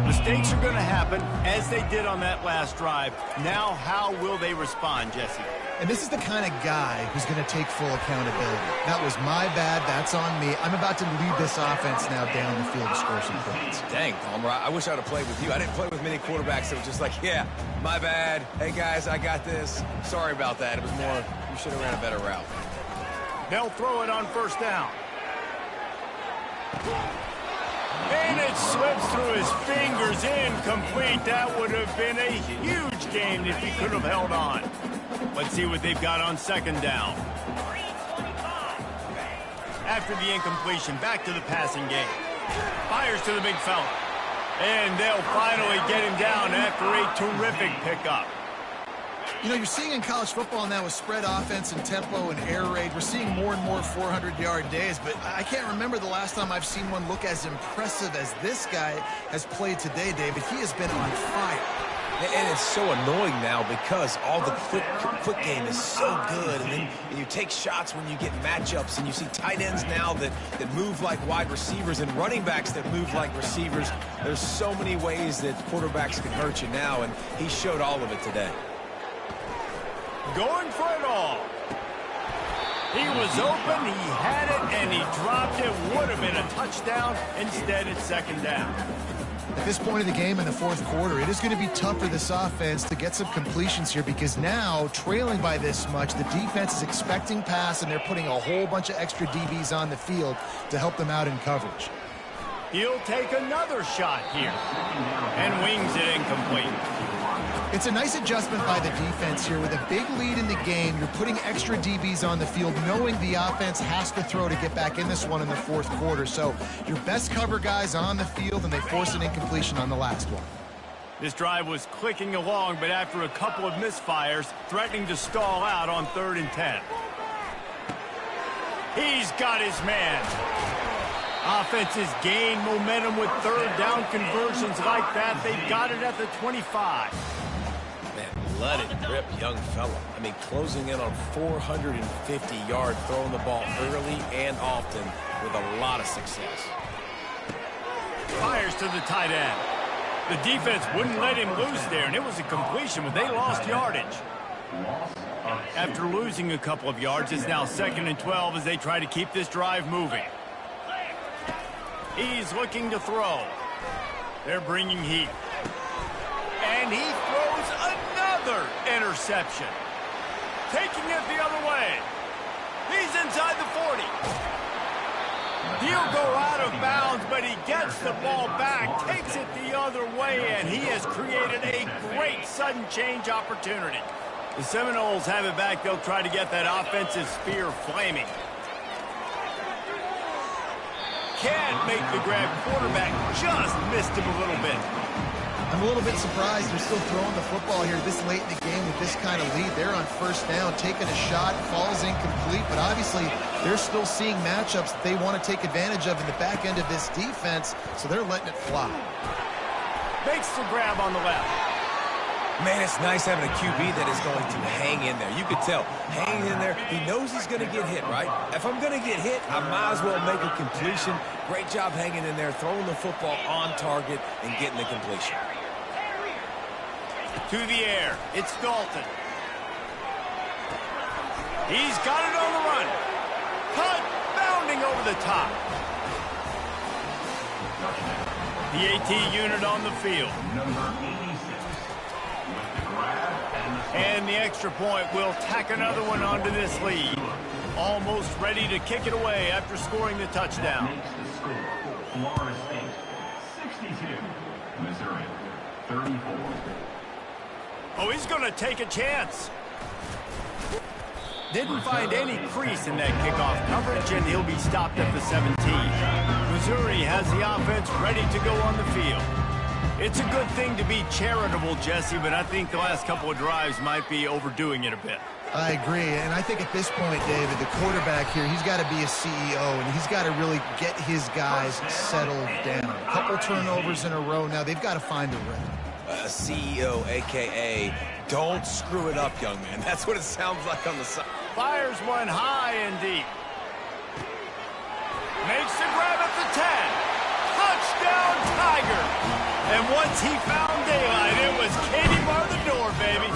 Mistakes are going to happen, as they did on that last drive. Now, how will they respond, Jesse? And this is the kind of guy who's going to take full accountability. That was my bad. That's on me. I'm about to lead this offense now down the field to score some points. Dang, Palmer, I wish I would have played with you. I didn't play with many quarterbacks that were just like, yeah, my bad. Hey, guys, I got this. Sorry about that. It was more, you should have ran a better route. They'll throw it on first down. And it slips through his fingers, incomplete. That would have been a huge gain if he could have held on. Let's see what they've got on second down. After the incompletion, back to the passing game. Fires to the big fella. And they'll finally get him down after a terrific pickup. You know, you're seeing in college football now with spread offense and tempo and air raid, we're seeing more and more 400-yard days, but I can't remember the last time I've seen one look as impressive as this guy has played today, David. He has been on fire. And it's so annoying now because all the quick game is so good. And then you take shots when you get matchups, and you see tight ends now that move like wide receivers and running backs that move like receivers. There's so many ways that quarterbacks can hurt you now, and he showed all of it today. Going for it all. He was open, he had it, and he dropped it. Would have been a touchdown. Instead, it's second down. At this point of the game in the fourth quarter, it is going to be tough for this offense to get some completions here because now, trailing by this much, the defense is expecting pass, and they're putting a whole bunch of extra DBs on the field to help them out in coverage. He'll take another shot here and wings it incomplete. It's a nice adjustment by the defense here. With a big lead in the game, you're putting extra DBs on the field, knowing the offense has to throw to get back in this one in the fourth quarter. So your best cover guys on the field, and they force an incompletion on the last one. This drive was clicking along, but after a couple of misfires, threatening to stall out on 3rd and 10. He's got his man. Offenses gain momentum with third down conversions like that. They've got it at the 25. Man, let it rip, young fella. I mean, closing in on 450 yards, throwing the ball early and often with a lot of success. Fires to the tight end. The defense wouldn't let him loose there, and it was a completion, but they lost yardage. After losing a couple of yards, it's now 2nd and 12 as they try to keep this drive moving. He's looking to throw. They're bringing heat. And he throws another interception. Taking it the other way. He's inside the 40. He'll go out of bounds, but he gets the ball back, takes it the other way, and he has created a great sudden change opportunity. The Seminoles have it back. They'll try to get that offensive spear flaming. Can't make the grab. Quarterback just missed him a little bit. I'm a little bit surprised they're still throwing the football here this late in the game with this kind of lead. They're on first down, taking a shot, falls incomplete, but obviously they're still seeing matchups that they want to take advantage of in the back end of this defense, so they're letting it fly. Makes the grab on the left. Man, it's nice having a QB that is going to hang in there. You could tell, hanging in there, he knows he's going to get hit, right? If I'm going to get hit, I might as well make a completion. Great job hanging in there, throwing the football on target and getting the completion. To the air, it's Dalton. He's got it on the run. Cut, bounding over the top. The AT unit on the field. And the extra point will tack another one onto this lead. Almost ready to kick it away after scoring the touchdown. Florida State, 62. Missouri, 34. Oh, he's going to take a chance. Didn't find any crease in that kickoff coverage, and he'll be stopped at the 17. Missouri has the offense ready to go on the field. It's a good thing to be charitable, Jesse, but I think the last couple of drives might be overdoing it a bit. I agree, and I think at this point, David, the quarterback here, he's got to be a CEO, and he's got to really get his guys settled down. A couple turnovers in a row now. They've got to find a rhythm. A CEO, a.k.a. don't screw it up, young man. That's what it sounds like on the side. Fires one high and deep. Makes the grab at the 10. Touchdown, Tiger. And once he found daylight, it was Katie bar the door, baby.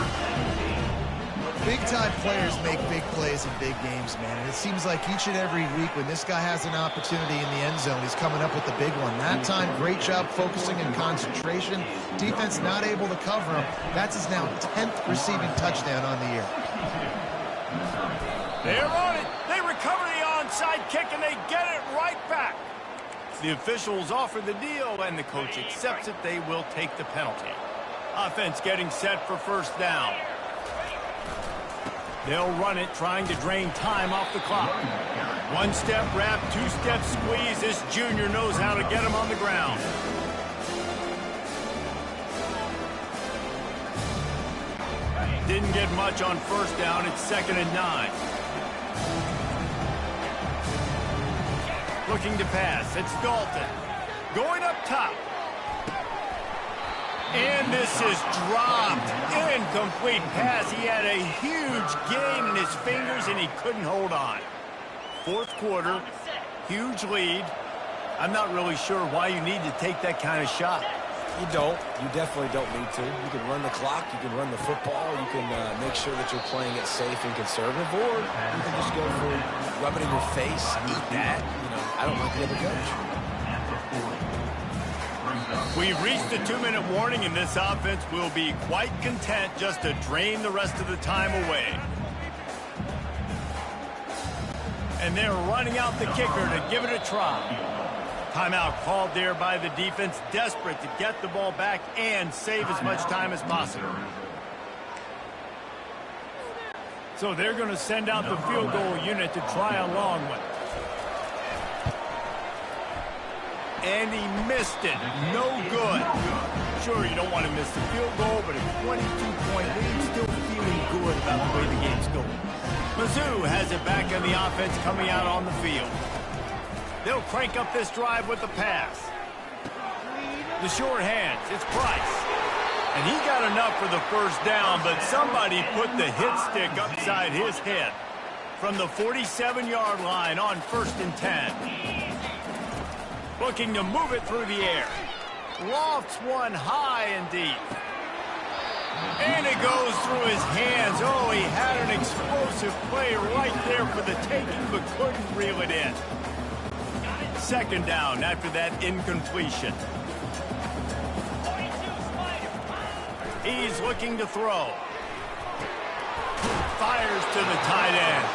Big big-time players make big plays in big games, man. And it seems like each and every week when this guy has an opportunity in the end zone, he's coming up with the big one. That time, great job focusing and concentration. Defense not able to cover him. That's his now 10th receiving touchdown on the year. They're on it. They recover the onside kick, and they get it right back. The officials offer the deal, and the coach accepts it. They will take the penalty. Offense getting set for first down. They'll run it, trying to drain time off the clock. One-step wrap, two-step squeeze. This junior knows how to get him on the ground. Didn't get much on first down. It's 2nd and 9. Looking to pass. It's Dalton. Going up top. And this is dropped. Incomplete pass. He had a huge gain in his fingers, and he couldn't hold on. 4th quarter, huge lead. I'm not really sure why you need to take that kind of shot. You don't. You definitely don't need to. You can run the clock. You can run the football. You can make sure that you're playing it safe and conservative, or you can just go for rub it in your face, eat that. You know, I don't like the other coach. We've reached the 2-minute warning, and this offense will be quite content just to drain the rest of the time away. And they're running out the kicker to give it a try. Timeout called there by the defense, desperate to get the ball back and save as much time as possible. So they're going to send out the field goal unit to try a long one. And he missed it. No good. Sure, you don't want to miss the field goal, but a 22-point lead, still feeling good about the way the game's going. Mizzou has it back on the offense coming out on the field. They'll crank up this drive with the pass. The short hands, it's Price. And he got enough for the first down, but somebody put the hit stick upside his head. From the 47-yard line on 1st and 10. Looking to move it through the air. Lofts one high and deep. And it goes through his hands. Oh, he had an explosive play right there for the taking, but couldn't reel it in. 2nd down after that incompletion. He's looking to throw. Fires to the tight end.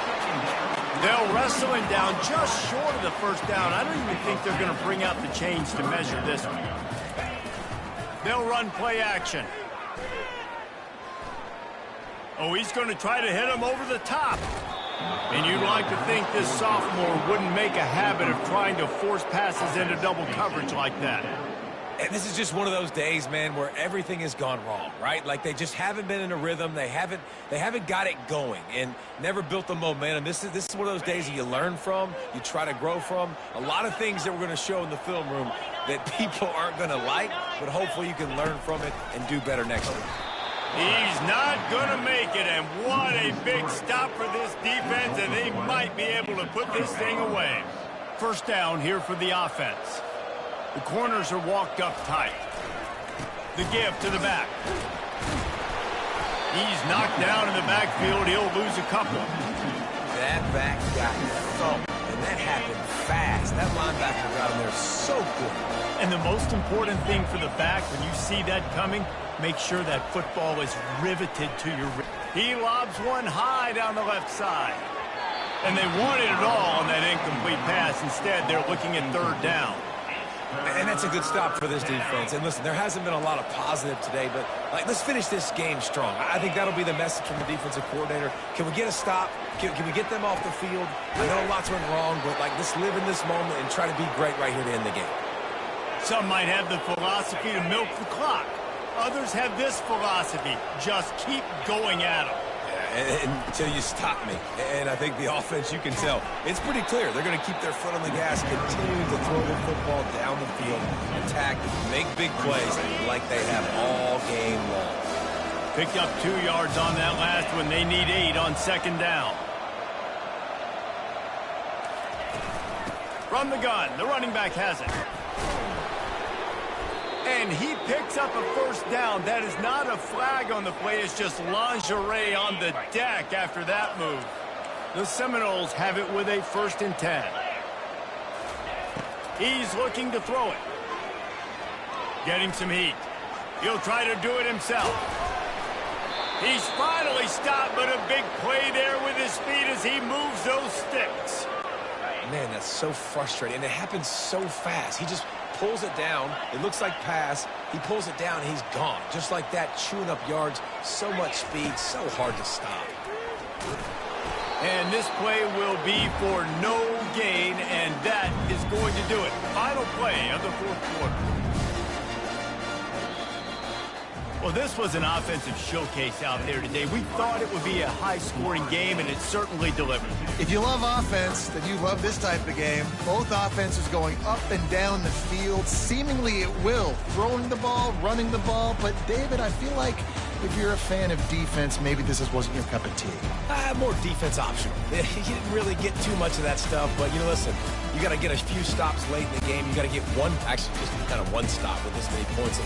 They'll wrestle him down just short of the first down. I don't even think they're going to bring out the chains to measure this one. They'll run play action. Oh, he's going to try to hit him over the top. And you'd like to think this sophomore wouldn't make a habit of trying to force passes into double coverage like that. And this is just one of those days, man, where everything has gone wrong, right? Like they just haven't been in a rhythm. They haven't got it going and never built the momentum. This is one of those days that you learn from, you try to grow from. A lot of things that we're going to show in the film room that people aren't going to like, but hopefully you can learn from it and do better next week. He's not going to make it, and what a big stop for this defense, and they might be able to put this thing away. First down here for the offense. The corners are walked up tight. The give to the back. He's knocked down in the backfield. He'll lose a couple. That back got thumped, and that happened fast. That linebacker got him there so quick. And the most important thing for the back, when you see that coming, make sure that football is riveted to your wrist. He lobs one high down the left side. And they wanted it all on that incomplete pass. Instead, they're looking at 3rd down. And that's a good stop for this defense. And listen, there hasn't been a lot of positive today, but let's finish this game strong. I think that'll be the message from the defensive coordinator. Can we get a stop? Can we get them off the field? I know lots went wrong, but let's live in this moment and try to be great right here to end the game. Some might have the philosophy to milk the clock. Others have this philosophy: just keep going at them. Until you stop me. And I think the offense, you can tell, it's pretty clear. They're going to keep their foot on the gas, continue to throw the football down the field, attack, make big plays like they have all game long. Picked up 2 yards on that last one. They need 8 on 2nd down. From the gun, the running back has it. And he picks up a first down. That is not a flag on the play. It's just lingerie on the deck after that move. The Seminoles have it with a 1st and 10. He's looking to throw it. Getting some heat. He'll try to do it himself. He's finally stopped, but a big play there with his feet as he moves those sticks. Man, that's so frustrating, and it happens so fast. He just pulls it down. It looks like pass. He pulls it down, and he's gone. Just like that, chewing up yards. So much speed, so hard to stop. And this play will be for no gain, and that is going to do it. Final play of the 4th quarter. Well, this was an offensive showcase out there today. We thought it would be a high-scoring game, and it certainly delivered. If you love offense, then you love this type of game. Both offenses going up and down the field, seemingly at will. Throwing the ball, running the ball. But, David, I feel like if you're a fan of defense, maybe this wasn't your cup of tea. More defense optional. You didn't really get too much of that stuff, but, listen, you got to get a few stops late in the game. You got to get just kind of one stop with this many points.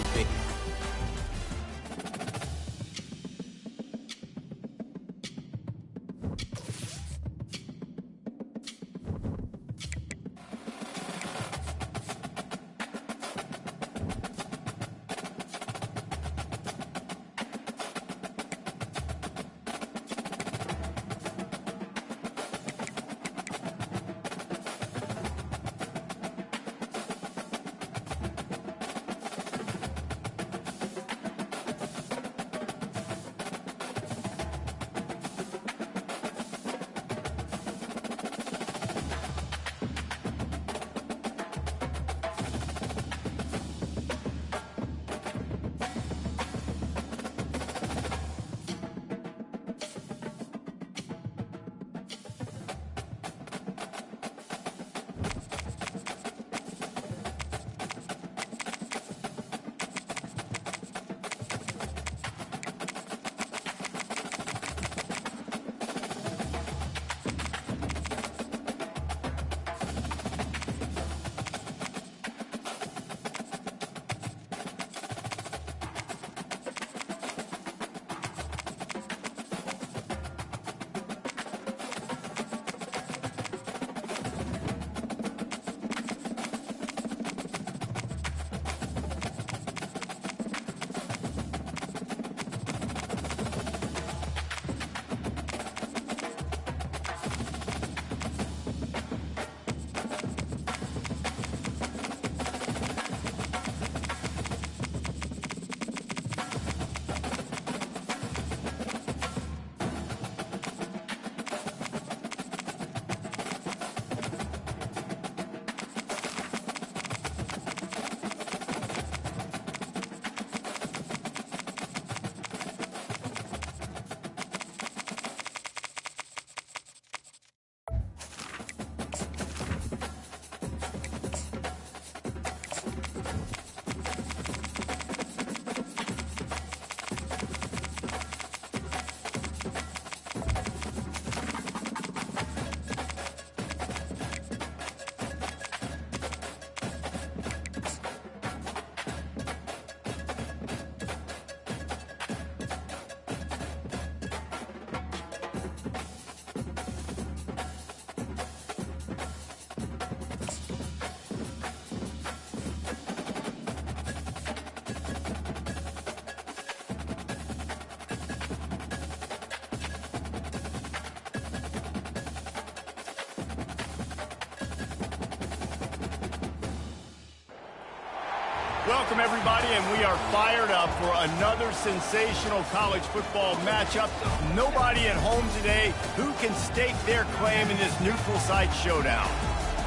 Welcome, everybody, and we are fired up for another sensational college football matchup. Nobody at home today who can stake their claim in this neutral site showdown.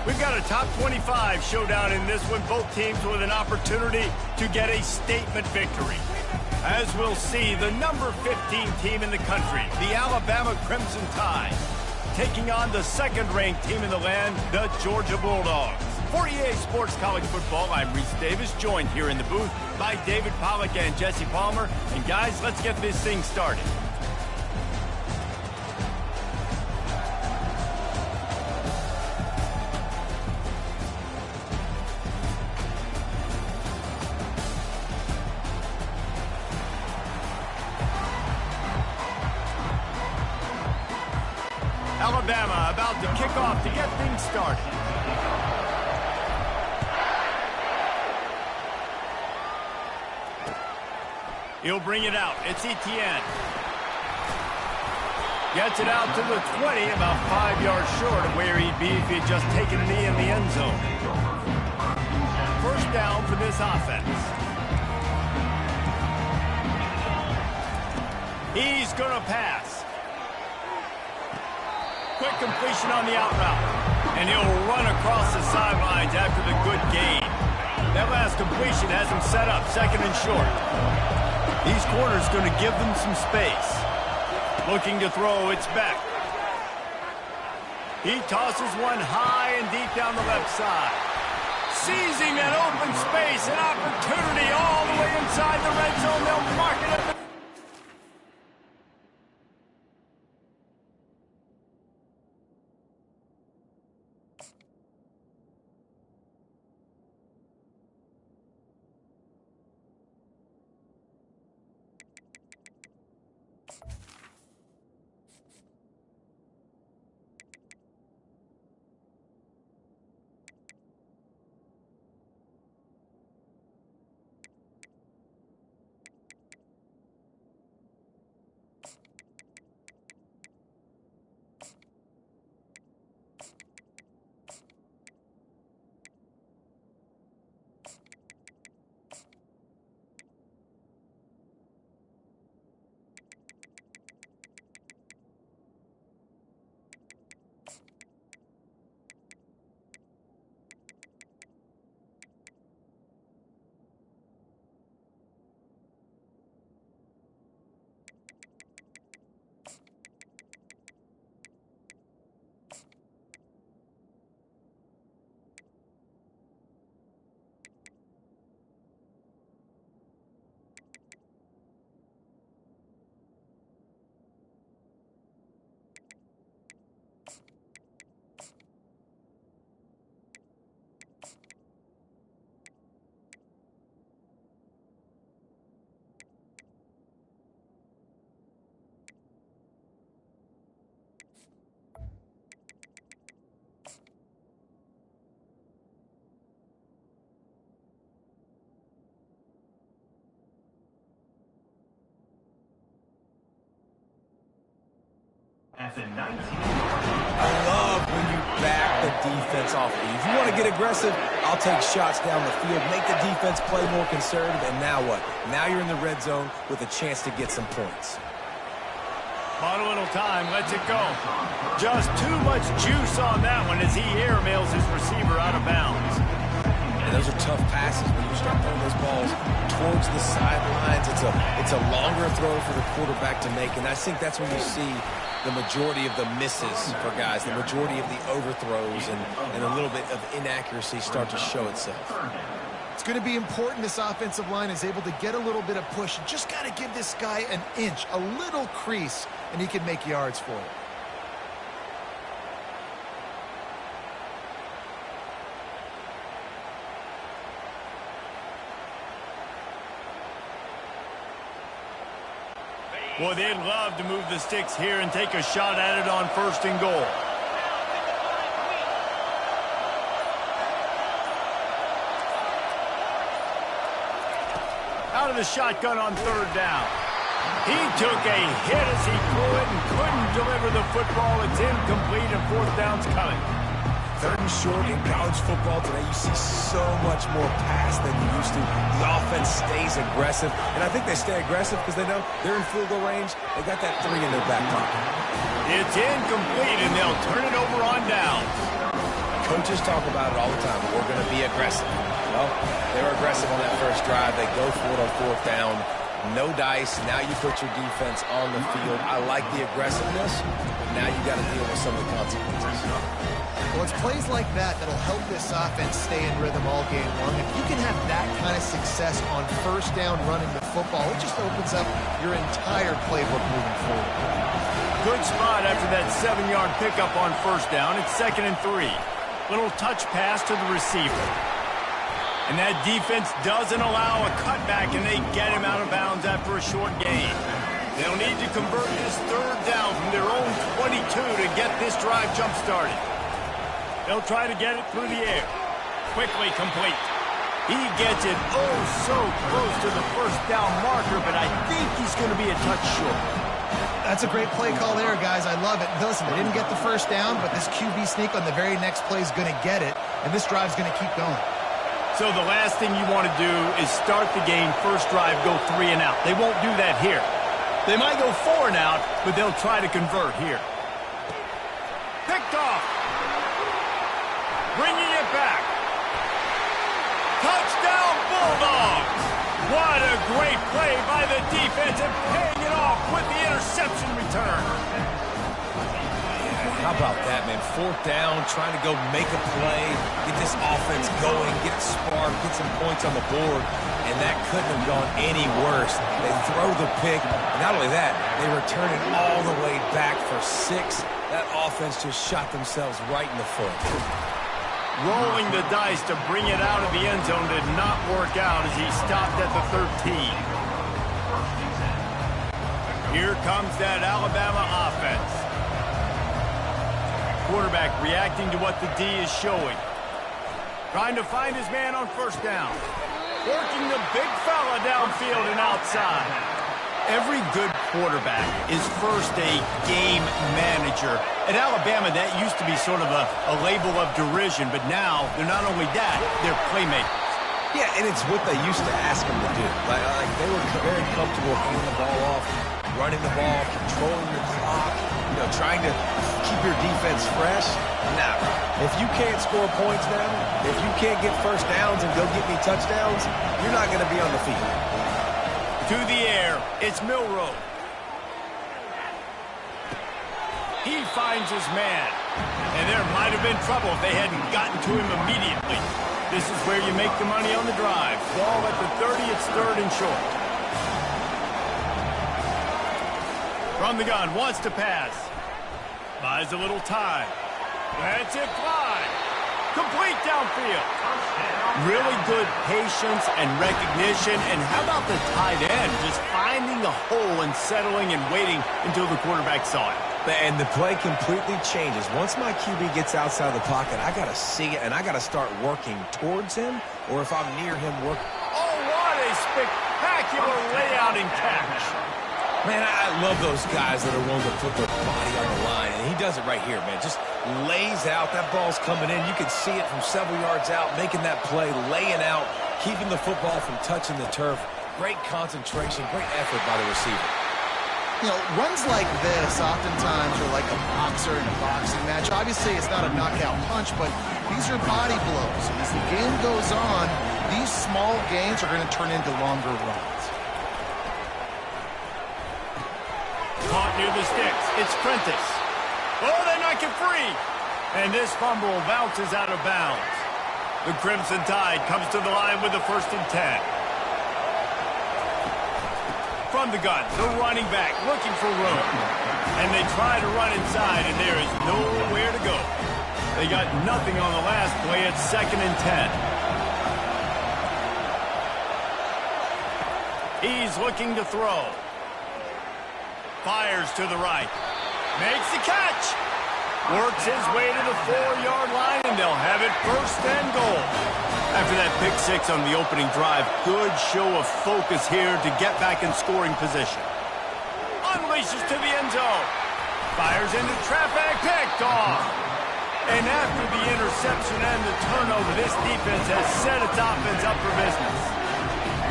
We've got a top 25 showdown in this one, both teams with an opportunity to get a statement victory. As we'll see, the number 15 team in the country, the Alabama Crimson Tide, taking on the second-ranked team in the land, the Georgia Bulldogs. For EA Sports College Football, I'm Reese Davis, joined here in the booth by David Pollack and Jesse Palmer. And guys, let's get this thing started. Alabama about to kick off to get things started. He'll bring it out. It's Etienne. Gets it out to the 20, about 5 yards short of where he'd be if he had just taken a knee in the end zone. First down for this offense. He's going to pass. Quick completion on the out route. And he'll run across the sidelines after the good gain. That last completion has him set up, second and short. These corners going to give them some space. Looking to throw, it's Beck. He tosses one high and deep down the left side. Seizing that open space, an opportunity all the way inside the red zone. They'll mark it at the I love when you back the defense off. If you want to get aggressive, I'll take shots down the field, make the defense play more conservative, and now what? Now you're in the red zone with a chance to get some points. Bought a little time, lets it go. Just too much juice on that one as he airmails his receiver out of bounds. And those are tough passes when you start throwing those balls towards the sidelines. It's a longer throw for the quarterback to make, and I think that's when you see the majority of the misses for guys, the majority of the overthrows and a little bit of inaccuracy start to show itself. It's going to be important this offensive line is able to get a little bit of push. You just got to give this guy an inch, a little crease, and he can make yards for it. Boy, they'd love to move the sticks here and take a shot at it on first and goal. Out of the shotgun on third down. He took a hit as he threw it and couldn't deliver the football. It's incomplete and fourth down's coming. Third and short in college football today, you see so much more pass than you used to. The offense stays aggressive, and I think they stay aggressive because they know they're in field goal range. They got that 3 in their back pocket. It's incomplete, and they'll turn it over on downs. Coaches talk about it all the time. We're going to be aggressive. Well, they were aggressive on that first drive. They go for it on fourth down. No dice. Now you put your defense on the field. I like the aggressiveness, but now you got to deal with some of the consequences. Well, it's plays like that that'll help this offense stay in rhythm all game long. If you can have that kind of success on first down running the football, it just opens up your entire playbook moving forward. Good spot after that 7-yard pickup on first down. It's 2nd and 3. Little touch pass to the receiver. And that defense doesn't allow a cutback, and they get him out of bounds after a short gain. They'll need to convert this third down from their own 22 to get this drive jump-started. They'll try to get it through the air. Quickly complete. He gets it oh so close to the first down marker, but I think he's going to be a touch short. That's a great play call there, guys. I love it. Listen, they didn't get the first down, but this QB sneak on the very next play is going to get it, and this drive's going to keep going. So the last thing you want to do is start the game, first drive, go 3 and out. They won't do that here. They might go 4 and out, but they'll try to convert here. Picked off. Bringing it back. Touchdown Bulldogs! What a great play by the defense and paying it off with the interception return. How about that, man? 4th down, trying to go make a play, get this offense going, get it sparked, get some points on the board, and that couldn't have gone any worse. They throw the pick, and not only that, they return it all the way back for 6. That offense just shot themselves right in the foot. Rolling the dice to bring it out of the end zone did not work out as he stopped at the 13. Here comes that Alabama offense. Quarterback reacting to what the D is showing. Trying to find his man on first down. Working the big fella downfield and outside. Every good quarterback is first a game manager. At Alabama, that used to be sort of a label of derision, but now they're not only that, they're playmakers. Yeah, and it's what they used to ask them to do. Like they were very comfortable handing the ball off, running the ball, controlling the clock, trying to keep your defense fresh. Now, if you can't score points now, if you can't get first downs and go get me touchdowns, you're not going to be on the field. To the air, it's Milroe. He finds his man. And there might have been trouble if they hadn't gotten to him immediately. This is where you make the money on the drive. Ball at the 30, it's 3rd and short. From the gun, wants to pass. Buys a little time. Lets it fly. Complete downfield. Really good patience and recognition. And how about the tight end? Just finding the hole and settling and waiting until the quarterback saw it. And the play completely changes. Once my QB gets outside the pocket, I got to see it, and I got to start working towards him, or if I'm near him, work. Oh, what a spectacular layout and catch. Man, I love those guys that are willing to put their body on the line, and he does it right here, man. Just lays out. That ball's coming in. You can see it from several yards out, making that play, laying out, keeping the football from touching the turf. Great concentration, great effort by the receiver. Runs like this oftentimes are like a boxer in a boxing match. Obviously, it's not a knockout punch, but these are body blows. And as the game goes on, these small gains are going to turn into longer runs. Caught near the sticks. It's Prentice. Oh, they knock it free. And this fumble bounces out of bounds. The Crimson Tide comes to the line with the 1st and 10. From the gun, the running back looking for room. And they try to run inside, and there is nowhere to go. They got nothing on the last play. It's 2nd and 10. He's looking to throw. Fires to the right. Makes the catch. Works his way to the 4-yard line, and they'll have it 1st and goal. After that pick 6 on the opening drive, good show of focus here to get back in scoring position. Unleashes to the end zone. Fires into traffic, picked off. And after the interception and the turnover, this defense has set its offense up for business.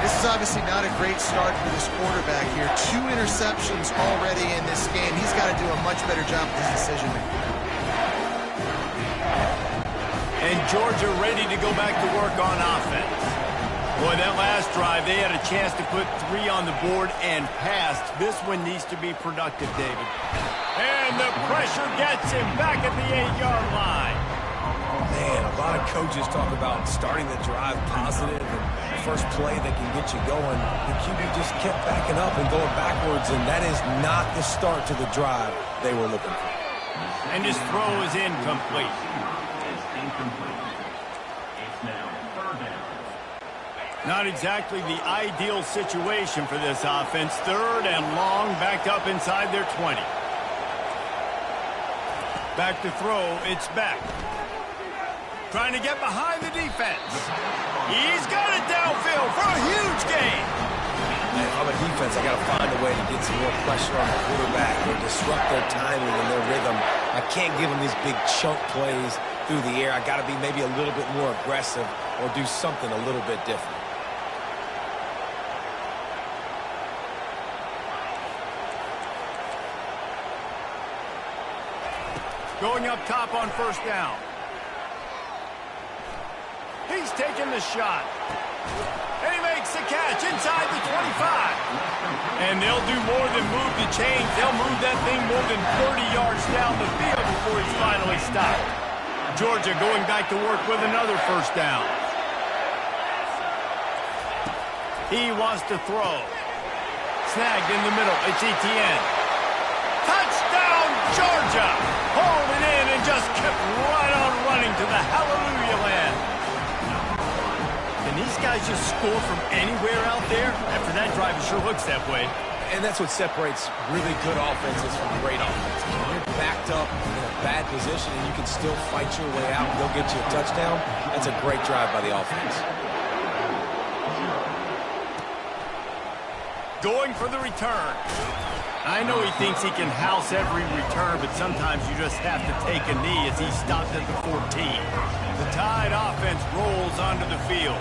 This is obviously not a great start for this quarterback here. 2 interceptions already in this game. He's got to do a much better job with his decision-making. And Georgia ready to go back to work on offense. Boy, that last drive, they had a chance to put 3 on the board and passed. This one needs to be productive, David. And the pressure gets him back at the 8-yard line. Man, a lot of coaches talk about starting the drive positive and the first play that can get you going. The QB just kept backing up and going backwards, and that is not the start to the drive they were looking for. And his throw is incomplete. It's incomplete. It's now 3rd down. Not exactly the ideal situation for this offense. 3rd and long, backed up inside their 20. Back to throw, it's Beck. Trying to get behind the defense. He's got it downfield for a huge gain. And on the defense, I got to find a way to get some more pressure on the quarterback or disrupt their timing and their rhythm. I can't give them these big chunk plays through the air. I got to be maybe a little bit more aggressive or do something a little bit different. Going up top on 1st down. He's taking the shot. And he makes the catch inside the 25. And they'll do more than move the chains. They'll move that thing more than 30 yards down the field before he's finally stopped. Georgia going back to work with another 1st down. He wants to throw. Snagged in the middle. It's Etienne. Touchdown, Georgia! Hauled it in and just kept right on running to the hallelujah land. Can these guys just score from anywhere out there? After that drive, it sure looks that way. And that's what separates really good offenses from great offenses. When you're backed up in a bad position and you can still fight your way out and they'll get you a touchdown, that's a great drive by the offense. Going for the return. I know he thinks he can house every return, but sometimes you just have to take a knee as he stopped at the 14. The Tide offense rolls onto the field.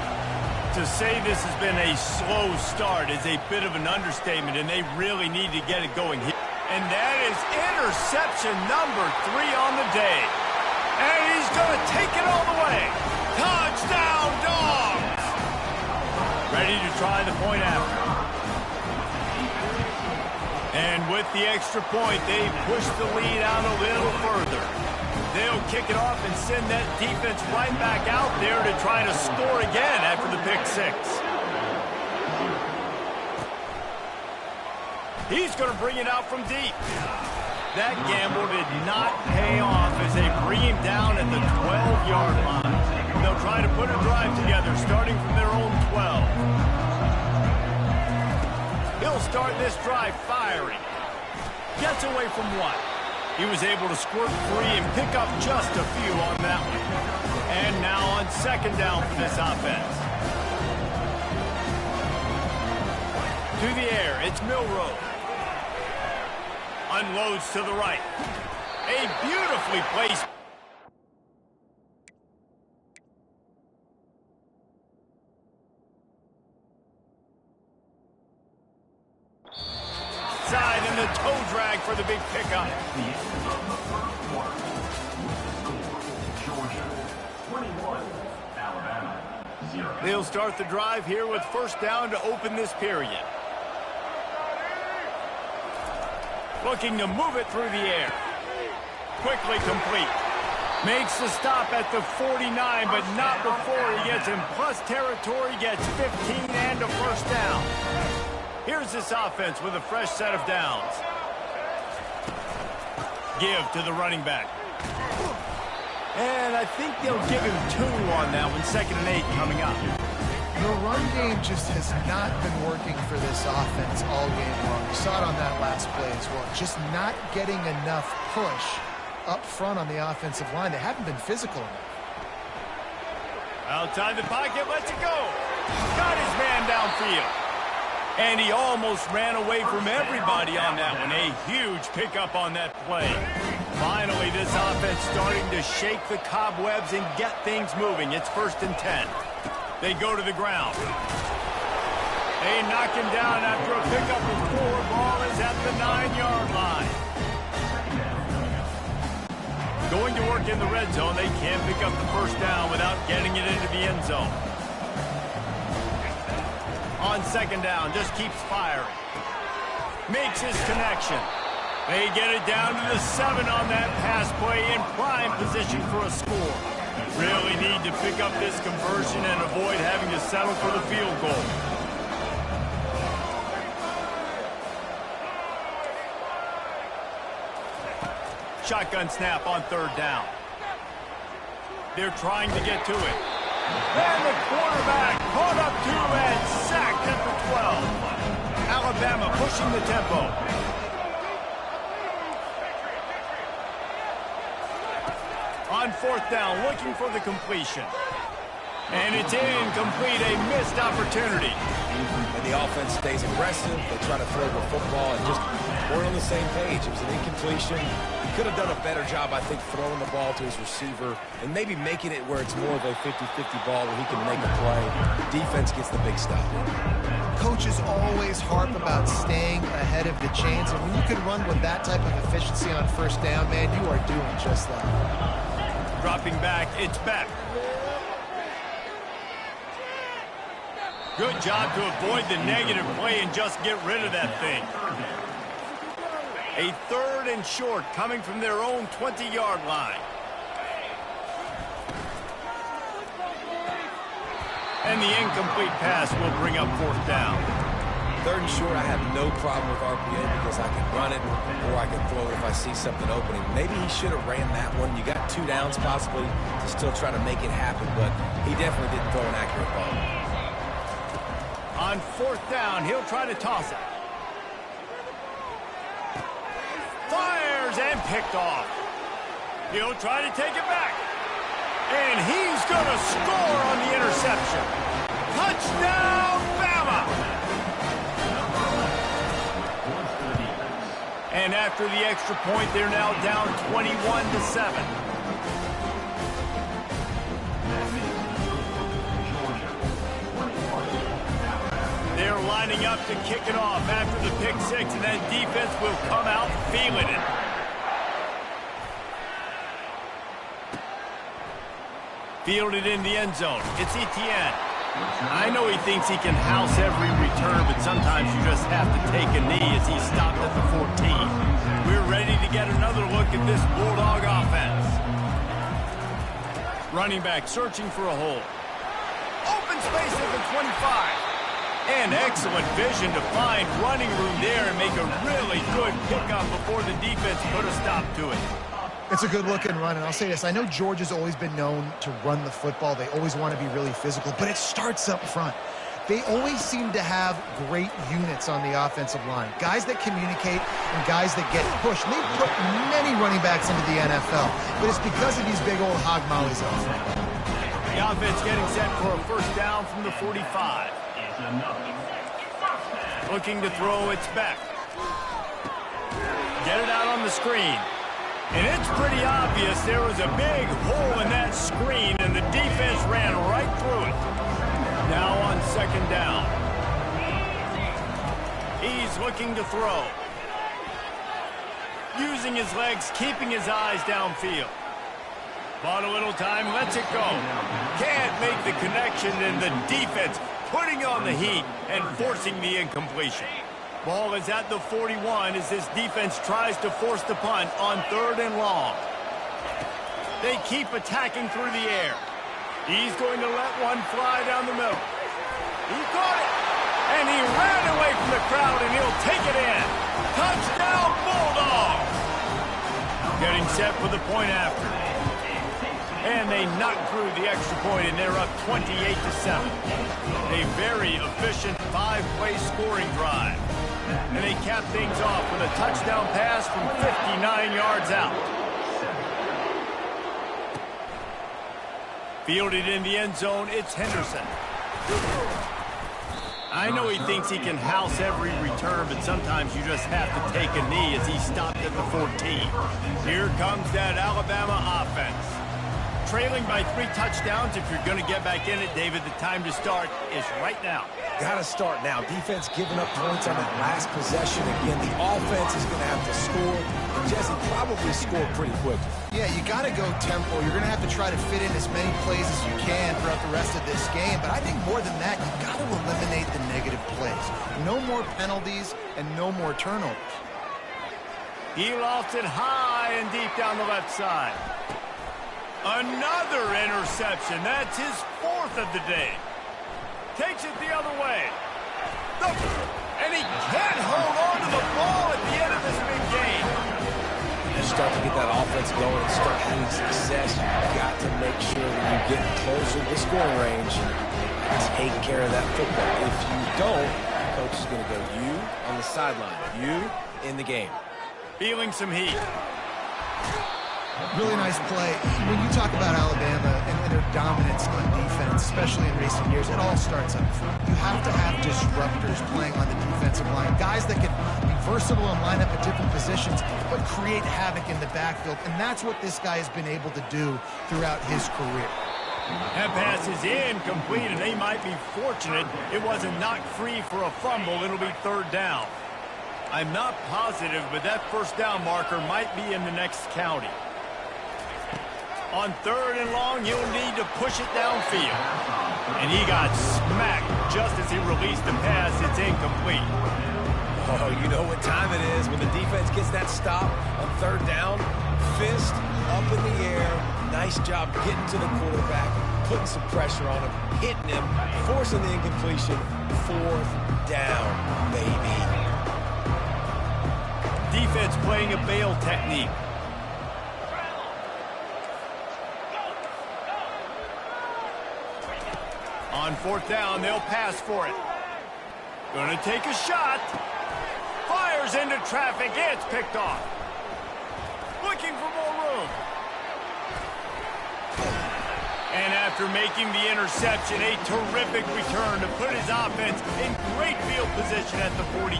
To say this has been a slow start is a bit of an understatement, and they really need to get it going here. And that is interception number 3 on the day. And he's going to take it all the way. Touchdown, Dogs! Ready to try the point after. And with the extra point, they push the lead out a little further. They'll kick it off and send that defense right back out there to try to score again after the pick 6. He's going to bring it out from deep. That gamble did not pay off as they bring him down at the 12-yard line. They'll try to put a drive together starting from their own 12. He'll start this drive firing. Gets away from 1. He was able to squirt free and pick up just a few on that one. And now on 2nd down for this offense. To the air, it's Milroe. Unloads to the right. A beautifully placed. Side and the toe drag for the big pickup. The end of the first quarter. Georgia 21, Alabama 0. They'll start the drive here with 1st down to open this period. Looking to move it through the air. Quickly complete. Makes the stop at the 49, but not before he gets in plus territory, gets 15 and a 1st down. Here's this offense with a fresh set of downs. Give to the running back. And I think they'll give him 2 on that one. 2nd and 8 coming up. The run game just has not been working for this offense all game long. We saw it on that last play as well. Just not getting enough push up front on the offensive line. They haven't been physical enough. Outside the pocket, lets it go. Got his man downfield. And he almost ran away from everybody on that one. A huge pickup on that play. Finally, this offense starting to shake the cobwebs and get things moving. It's 1st and 10. They go to the ground. They knock him down after a pickup of 4. Ball is at the 9-yard line. Going to work in the red zone. They can't pick up the 1st down without getting it into the end zone. On 2nd down, just keeps firing. Makes his connection. They get it down to the 7 on that pass play in prime position for a score. Really need to pick up this conversion and avoid having to settle for the field goal. Shotgun snap on 3rd down. They're trying to get to it. And the quarterback Caught up to and sacked at the 12. Alabama pushing the tempo. On fourth down, looking for the completion. And it's incomplete, a missed opportunity. And the offense stays aggressive. They try to throw the football and just weren't on the same page. It was an incompletion. He could have done a better job, I think, throwing the ball to his receiver and maybe making it where it's more of a 50-50 ball where he can make a play. Defense gets the big stop. Coaches always harp about staying ahead of the chains, and when you can run with that type of efficiency on first down, man, you are doing just that. Dropping back, it's back. Good job to avoid the negative play and just get rid of that thing. A 3rd and short coming from their own 20-yard line. And the incomplete pass will bring up 4th down. 3rd and short, I have no problem with RPA because I can run it or I can throw it if I see something opening. Maybe he should have ran that one. You got 2 downs possibly to still try to make it happen, but he definitely didn't throw an accurate ball. On 4th down, he'll try to toss it. Fires and picked off. He'll try to take it back. And he's going to score on the interception. Touchdown, Bama! And after the extra point, they're now down 21-7. They're lining up to kick it off after the pick 6, and then defense will come out feeling it. Fielded in the end zone. It's Etienne. I know he thinks he can house every return, but sometimes you just have to take a knee as he stopped at the 14. We're ready to get another look at this Bulldog offense. Running back searching for a hole. Open space at the 25. And excellent vision to find running room there and make a really good pickup before the defense put a stop to it. It's a good-looking run, and I'll say this. I know Georgia's always been known to run the football. They always want to be really physical, but it starts up front. They always seem to have great units on the offensive line. Guys that communicate and guys that get pushed. And they've put many running backs into the NFL, but it's because of these big old hog mollies up front. The offense getting set for a 1st down from the 45. Looking to throw, it's back. Get it out on the screen. And it's pretty obvious there was a big hole in that screen, and the defense ran right through it. Now on 2nd down. He's looking to throw. Using his legs, keeping his eyes downfield. Bought a little time, lets it go. Can't make the connection, and the defense putting on the heat and forcing the incompletion. Ball is at the 41 as this defense tries to force the punt on 3rd and long. They keep attacking through the air. He's going to let one fly down the middle. He caught it, and he ran away from the crowd, and he'll take it in. Touchdown, Bulldogs! Getting set for the point after. And they knock through the extra point, and they're up 28-7. A very efficient 5-play scoring drive. And they cap things off with a touchdown pass from 59 yards out. Fielded in the end zone, it's Henderson. I know he thinks he can house every return, but sometimes you just have to take a knee as he stopped at the 14. Here comes that Alabama offense. Trailing by 3 touchdowns. If you're going to get back in it, David, the time to start is right now. Got to start now. Defense giving up points on that last possession. Again, the offense is going to have to score. And Jesse probably scored pretty quickly. Yeah, you got to go tempo. You're going to have to try to fit in as many plays as you can throughout the rest of this game. But I think more than that, you've got to eliminate the negative plays. No more penalties and no more turnovers. He lost it high and deep down the left side. Another interception. That's his 4th of the day. Takes it the other way. And he can't hold on to the ball at the end of this big game. You start to get that offense going and start having success. You've got to make sure that you getting closer to the scoring range. Take care of that football. If you don't, coach is going to go you on the sideline, you in the game. Feeling some heat. Really nice play. When you talk about Alabama and their dominance on defense, especially in recent years, it all starts up front. You have to have disruptors playing on the defensive line, guys that can be versatile and line up at different positions, but create havoc in the backfield. And that's what this guy has been able to do throughout his career. That pass is incomplete, and they might be fortunate it wasn't knocked free for a fumble. It'll be third down. I'm not positive, but that first down marker might be in the next county. On third and long, he'll need to push it downfield. And he got smacked just as he released the pass. It's incomplete. Oh, you know what time it is when the defense gets that stop on third down. Fist up in the air. Nice job getting to the quarterback, putting some pressure on him, hitting him, forcing the incompletion. Fourth down, baby. Defense playing a bail technique. On fourth down, they'll pass for it. Gonna take a shot. Fires into traffic. It's picked off. Looking for more room. And after making the interception, a terrific return to put his offense in great field position at the 42.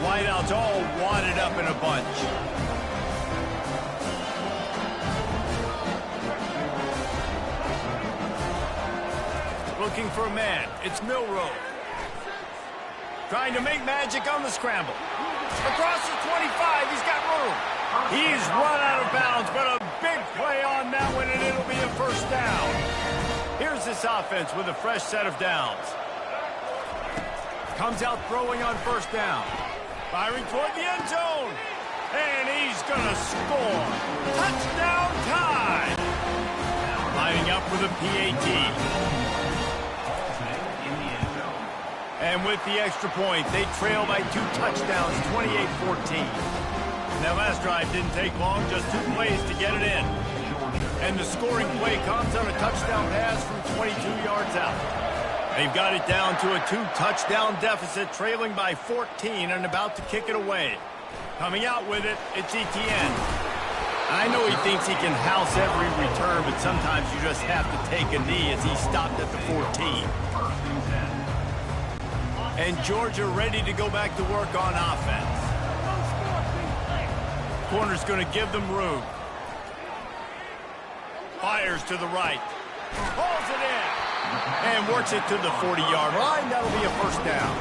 Wideouts all wadded up in a bunch. Looking for a man. It's Milrow. Trying to make magic on the scramble. Across the 25, he's got room. He's run out of bounds, but a big play on that one, and it'll be a first down. Here's this offense with a fresh set of downs. Comes out throwing on first down. Firing toward the end zone. And he's going to score. Touchdown time. Lining up with a PAT. And with the extra point, they trail by 2 touchdowns, 28-14. That last drive didn't take long, just 2 plays to get it in. And the scoring play comes on a touchdown pass from 22 yards out. They've got it down to a 2-touchdown deficit, trailing by 14 and about to kick it away. Coming out with it, it's Etienne. I know he thinks he can house every return, but sometimes you just have to take a knee as he stopped at the 14. And Georgia ready to go back to work on offense. Corner's going to give them room. Fires to the right. Pulls it in. And works it to the 40-yard line. That'll be a first down.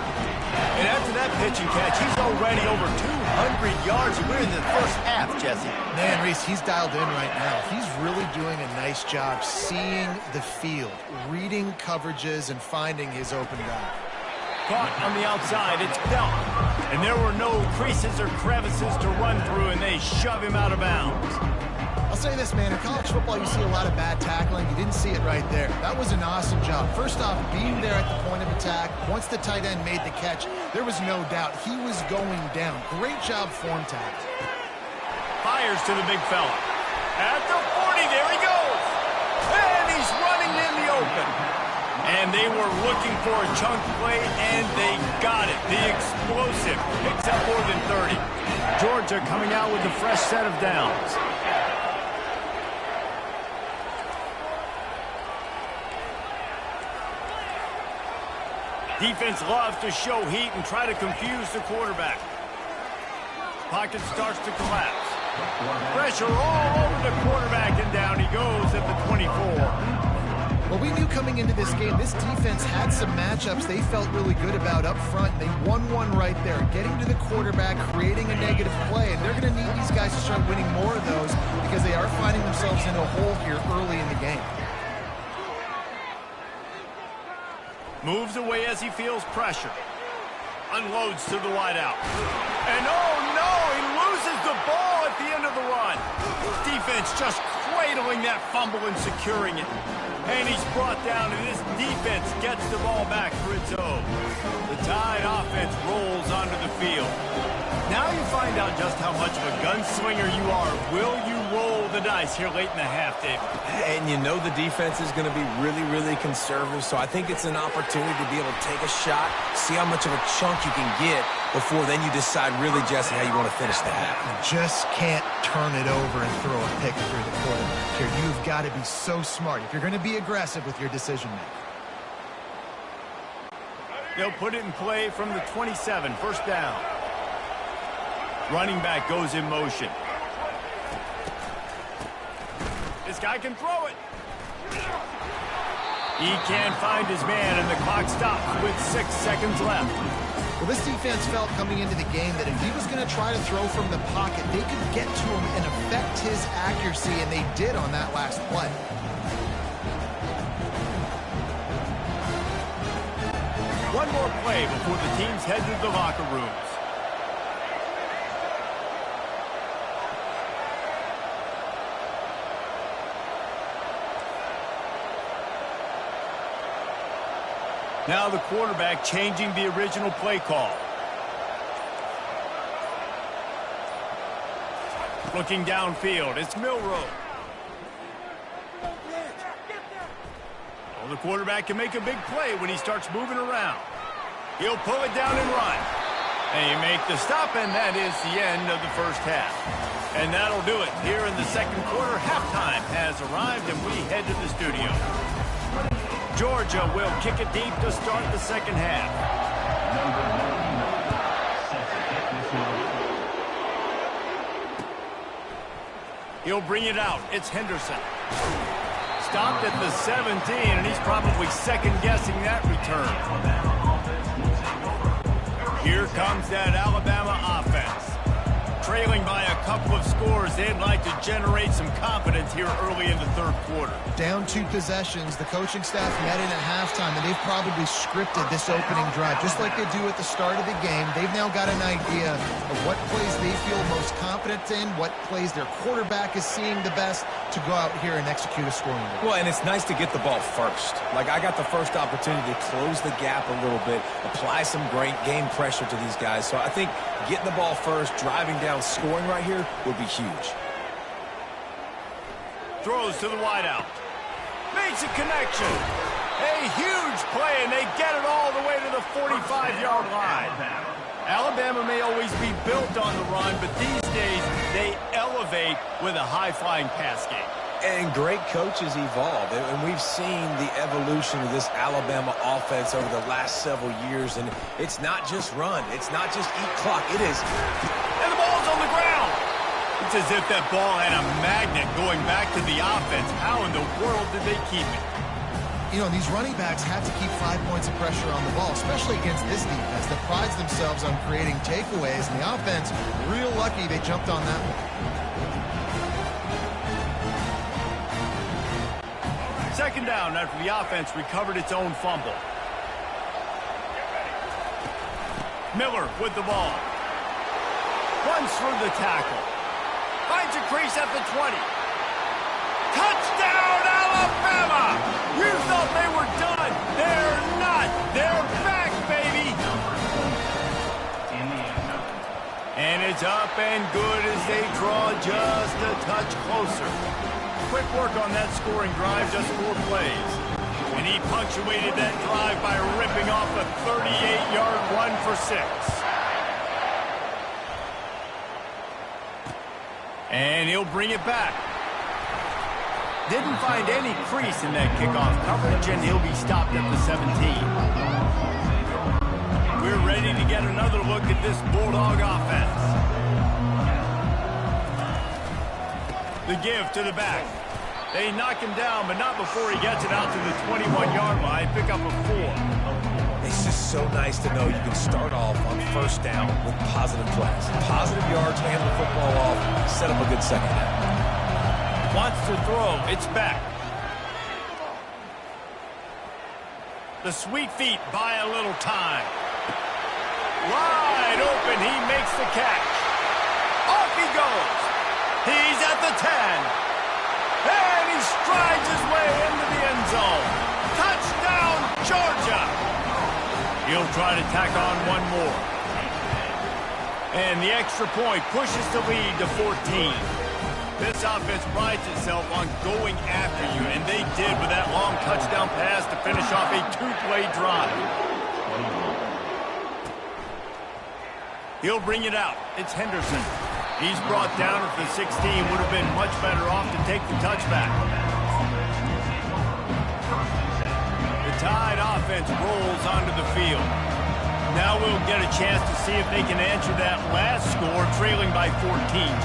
And after that pitch and catch, he's already over 200 yards. We're in the first half, Jesse. Man, Reese, he's dialed in right now. He's really doing a nice job seeing the field, reading coverages, and finding his open guy. Caught on the outside, it's Belt. And there were no creases or crevices to run through, and they shove him out of bounds. I'll say this, man, in college football you see a lot of bad tackling. You didn't see it right there. That was an awesome job. First off, being there at the point of attack, once the tight end made the catch, there was no doubt he was going down. Great job form tackle. Fires to the big fella. At the 40, there he goes. And he's running in the open. And they were looking for a chunk play, and they got it. The explosive picks up more than 30. Georgia coming out with a fresh set of downs. Defense loves to show heat and try to confuse the quarterback. Pocket starts to collapse. Pressure all over the quarterback, and down he goes at the 24. Well, we knew coming into this game, this defense had some matchups they felt really good about up front. They won one right there, getting to the quarterback, creating a negative play, and they're going to need these guys to start winning more of those because they are finding themselves in a hole here early in the game. Moves away as he feels pressure. Unloads to the wideout. And oh no, he loses the ball at the end of the run. Defense just cradling that fumble and securing it. And he's brought down, and this defense gets the ball back for its own. The Tide offense rolls onto the field. Now you find out just how much of a gunslinger you are. Will you roll the dice here late in the half, David. And you know the defense is going to be really, really conservative, so I think it's an opportunity to be able to take a shot, see how much of a chunk you can get before then you decide really, Jesse, how you want to finish the half. You just can't turn it over and throw a pick through the quarterback here. You've got to be so smart if you're going to be aggressive with your decision-making. They'll put it in play from the 27, first down. Running back goes in motion. This guy can throw it. He can't find his man, and the clock stops with 6 seconds left. Well, this defense felt coming into the game that if he was going to try to throw from the pocket, they could get to him and affect his accuracy, and they did on that last play. One more play before the teams head to the locker rooms. Now the quarterback changing the original play call. Looking downfield, it's Milroe. Well, the quarterback can make a big play when he starts moving around. He'll pull it down and run. And you make the stop, and that is the end of the first half. And that'll do it here in the second quarter. Halftime has arrived, and we head to the studio. Georgia will kick it deep to start the second half. He'll bring it out. It's Henderson. Stopped at the 17, and he's probably second-guessing that return. Here comes that Alabama offense. Trailing by a couple of scores, they'd like to generate some confidence here early in the third quarter. Down 2 possessions, the coaching staff met in at halftime, and they've probably scripted this opening drive. Just like they do at the start of the game, they've now got an idea of what plays they feel most confident in, what plays their quarterback is seeing the best to go out here and execute a scoring drive. Well, and it's nice to get the ball first. Like, I got the first opportunity to close the gap a little bit, apply some great game pressure to these guys. So I think getting the ball first, driving down, scoring right here would be huge. Throws to the wideout. Makes a connection. A huge play, and they get it all the way to the 45-yard line. Alabama may always be built on the run, but these days they elevate with a high-flying pass game. And great coaches evolve, and we've seen the evolution of this Alabama offense over the last several years, and it's not just run. It's not just eat clock. It is. And the ball's on the ground. It's as if that ball had a magnet going back to the offense. How in the world did they keep it? You know, these running backs have to keep 5 points of pressure on the ball, especially against this defense that prides themselves on creating takeaways, and the offense, real lucky they jumped on that one. Second down after the offense recovered its own fumble. Miller with the ball. Runs through the tackle. Finds a crease at the 20. Touchdown, Alabama! You thought they were done. They're not. They're back, baby. And it's up and good as they draw just a touch closer. Quick work on that scoring drive, just 4 plays. And he punctuated that drive by ripping off a 38-yard run for 6. And he'll bring it back. Didn't find any crease in that kickoff coverage, and he'll be stopped at the 17. We're ready to get another look at this Bulldog offense. The give to the back. They knock him down, but not before he gets it out to the 21-yard line. Pick up a 4. It's just so nice to know you can start off on first down with positive plays. Positive yards, hand the football off, set up a good second half. Wants to throw. It's back. The sweet feet buy a little time. Wide open. He makes the catch. Off he goes. He's at the 10. And he strides his way into the end zone. Touchdown, Georgia. He'll try to tack on one more. And the extra point pushes the lead to 14. This offense prides itself on going after you, and they did with that long touchdown pass to finish off a two-play drive. He'll bring it out. It's Henderson. He's brought down at the 16. Would have been much better off to take the touchback. The Tide offense rolls onto the field. Now we'll get a chance to see if they can answer that last score, trailing by 14,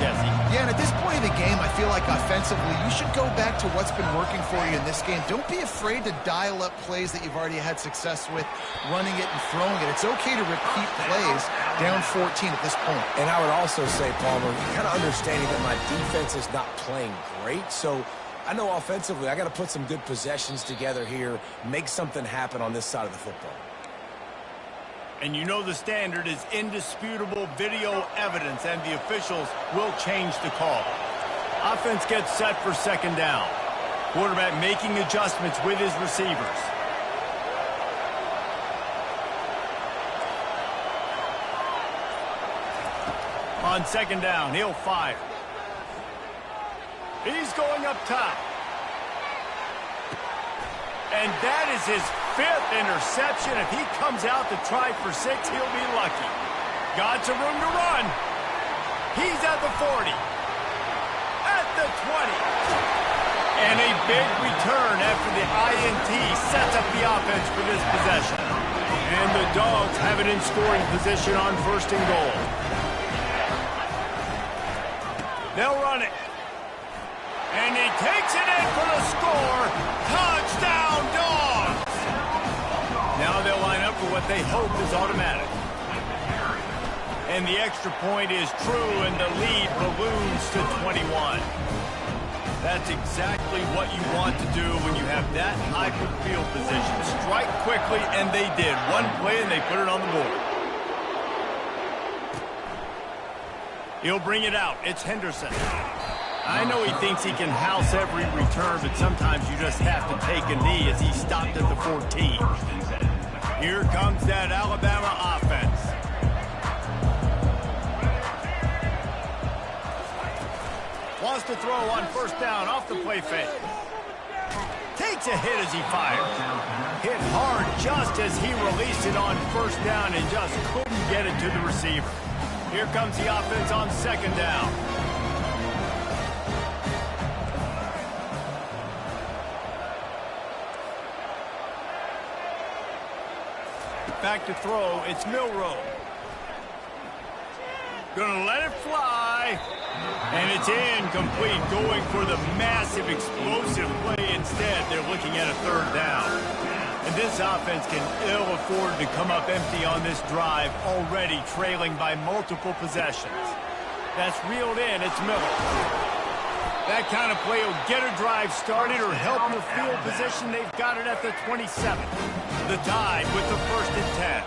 Jesse. Yeah, and at this point of the game, I feel like offensively, you should go back to what's been working for you in this game. Don't be afraid to dial up plays that you've already had success with, running it and throwing it. It's okay to repeat plays down 14 at this point. And I would also say, Palmer, kind of understanding that my defense is not playing great, so I know offensively I got to put some good possessions together here, make something happen on this side of the football. And you know the standard is indisputable video evidence, and the officials will change the call. Offense gets set for second down. Quarterback making adjustments with his receivers. On second down, he'll fire. He's going up top. And that is his 5th interception. If he comes out to try for 6, he'll be lucky. Got some room to run. He's at the 40. At the 20. And a big return after the INT sets up the offense for this possession. And the Dogs have it in scoring position on first and goal. They'll run it. And he takes it in for the score. Touchdown, Dogs! Now they'll line up for what they hope is automatic. And the extra point is true, and the lead balloons to 21. That's exactly what you want to do when you have that high field position. Strike quickly, and they did. One play, and they put it on the board. He'll bring it out. It's Henderson. I know he thinks he can house every return, but sometimes you just have to take a knee as he stopped at the 14. Here comes that Alabama offense. Wants to throw on first down off the play fake. Takes a hit as he fires. Hit hard just as he released it on first down and just couldn't get it to the receiver. Here comes the offense on second down. Back to throw, it's Milroe. Gonna let it fly. And it's incomplete, going for the massive explosive play instead. They're looking at a third down. And this offense can ill afford to come up empty on this drive, already trailing by multiple possessions. That's reeled in, it's Miller. That kind of play will get a drive started or help your field position. They've got it at the 27. The Tide with the 1st and 10.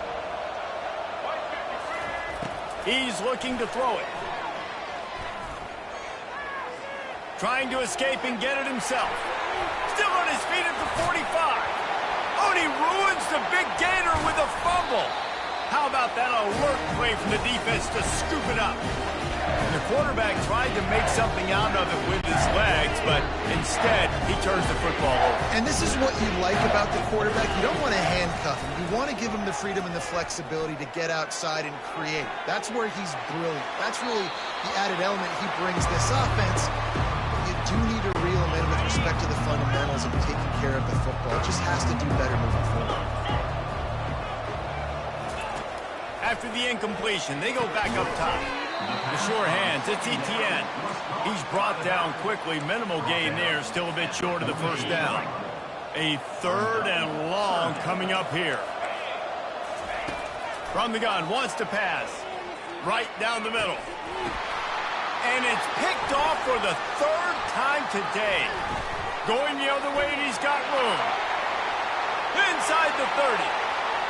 He's looking to throw it. Trying to escape and get it himself. Still on his feet at the 45. Oh, and he ruins the big gainer with a fumble. How about that alert play from the defense to scoop it up? The quarterback tried to make something out of it with his legs, but instead, he turns the football over. And this is what you like about the quarterback. You don't want to handcuff him. You want to give him the freedom and the flexibility to get outside and create. That's where he's brilliant. That's really the added element he brings this offense. You do need to reel him in with respect to the fundamentals of taking care of the football. It just has to do better moving forward. After the incompletion, they go back up top. The sure hands, it's ETN. He's brought down quickly. Minimal gain there, still a bit short of the first down. A third and long coming up here. From the gun, wants to pass. Right down the middle. And it's picked off for the 3rd time today. Going the other way, and he's got room. Inside the 30.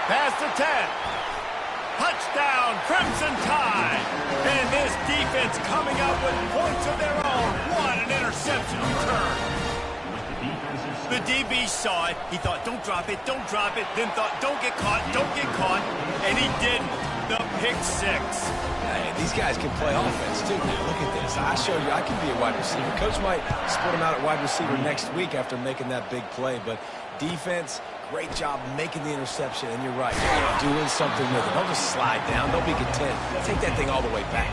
Past the 10. Touchdown, Crimson Tide. And this defense coming up with points of their own. What an interception return. The DB saw it. He thought, don't drop it, then thought, don't get caught, And he didn't. the pick six. Hey, these guys can play offense, too, man. Look at this. I showed you I can be a wide receiver. Coach might split him out at wide receiver next week after making that big play. But defense, great job making the interception. And you're right, doing something with it. Don't just slide down. Don't be content. Take that thing all the way back.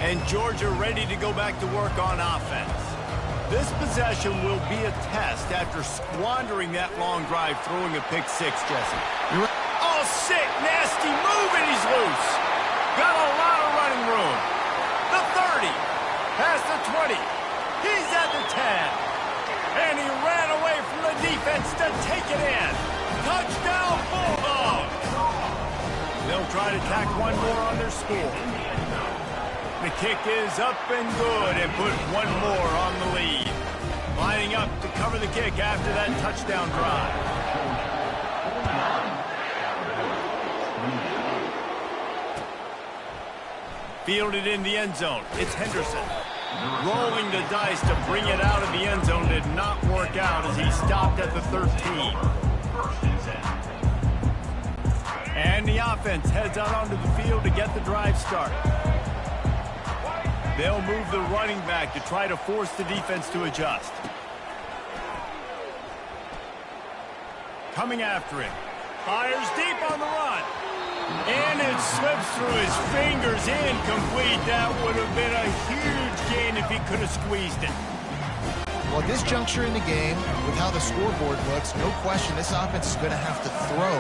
And Georgia ready to go back to work on offense. This possession will be a test after squandering that long drive throwing a pick six, Jesse. Oh, sick, nasty move, and he's loose. Got a lot of running room. The 30, past the 20. He's at the 10. And he ran away from the defense to take it in. Touchdown, Bulldogs. They'll try to tack one more on their score. The kick is up and good and put one more on the lead. Lining up to cover the kick after that touchdown drive. Fielded in the end zone. It's Henderson. Rolling the dice to bring it out of the end zone did not work out as he stopped at the 13. And the offense heads out onto the field to get the drive started. They'll move the running back to try to force the defense to adjust. Coming after him. Fires deep on the run. And it slips through his fingers, incomplete. That would have been a huge gain if he could have squeezed it. Well, at this juncture in the game, with how the scoreboard looks, no question this offense is going to have to throw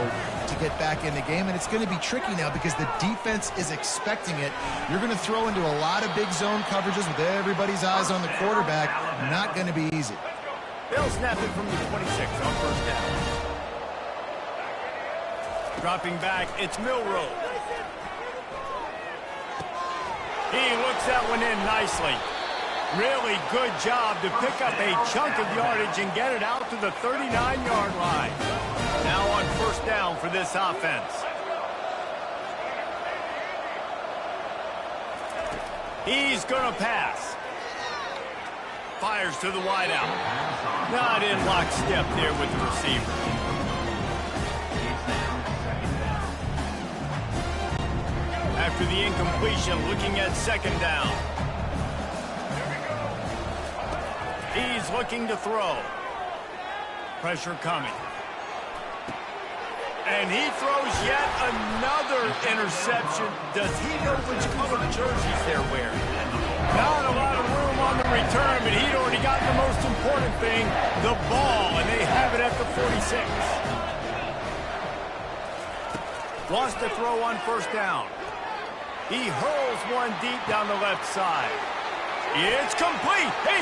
to get back in the game, and it's going to be tricky now because the defense is expecting it. You're going to throw into a lot of big zone coverages with everybody's eyes on the quarterback. Not going to be easy. They'll snap it from the 26 on first down. Dropping back, it's Milroe. He looks that one in nicely. Really good job to pick up a chunk of yardage and get it out to the 39-yard line. Now on first down for this offense. He's going to pass. Fires to the wideout. Not in lockstep there with the receiver. After the incompletion, looking at second down. He's looking to throw. Pressure coming. And he throws yet another interception. Does he know which color jerseys they're wearing? Not a lot of room on the return, but he'd already got the most important thing, the ball, and they have it at the 46. Lost the throw on first down. He hurls one deep down the left side. It's complete. He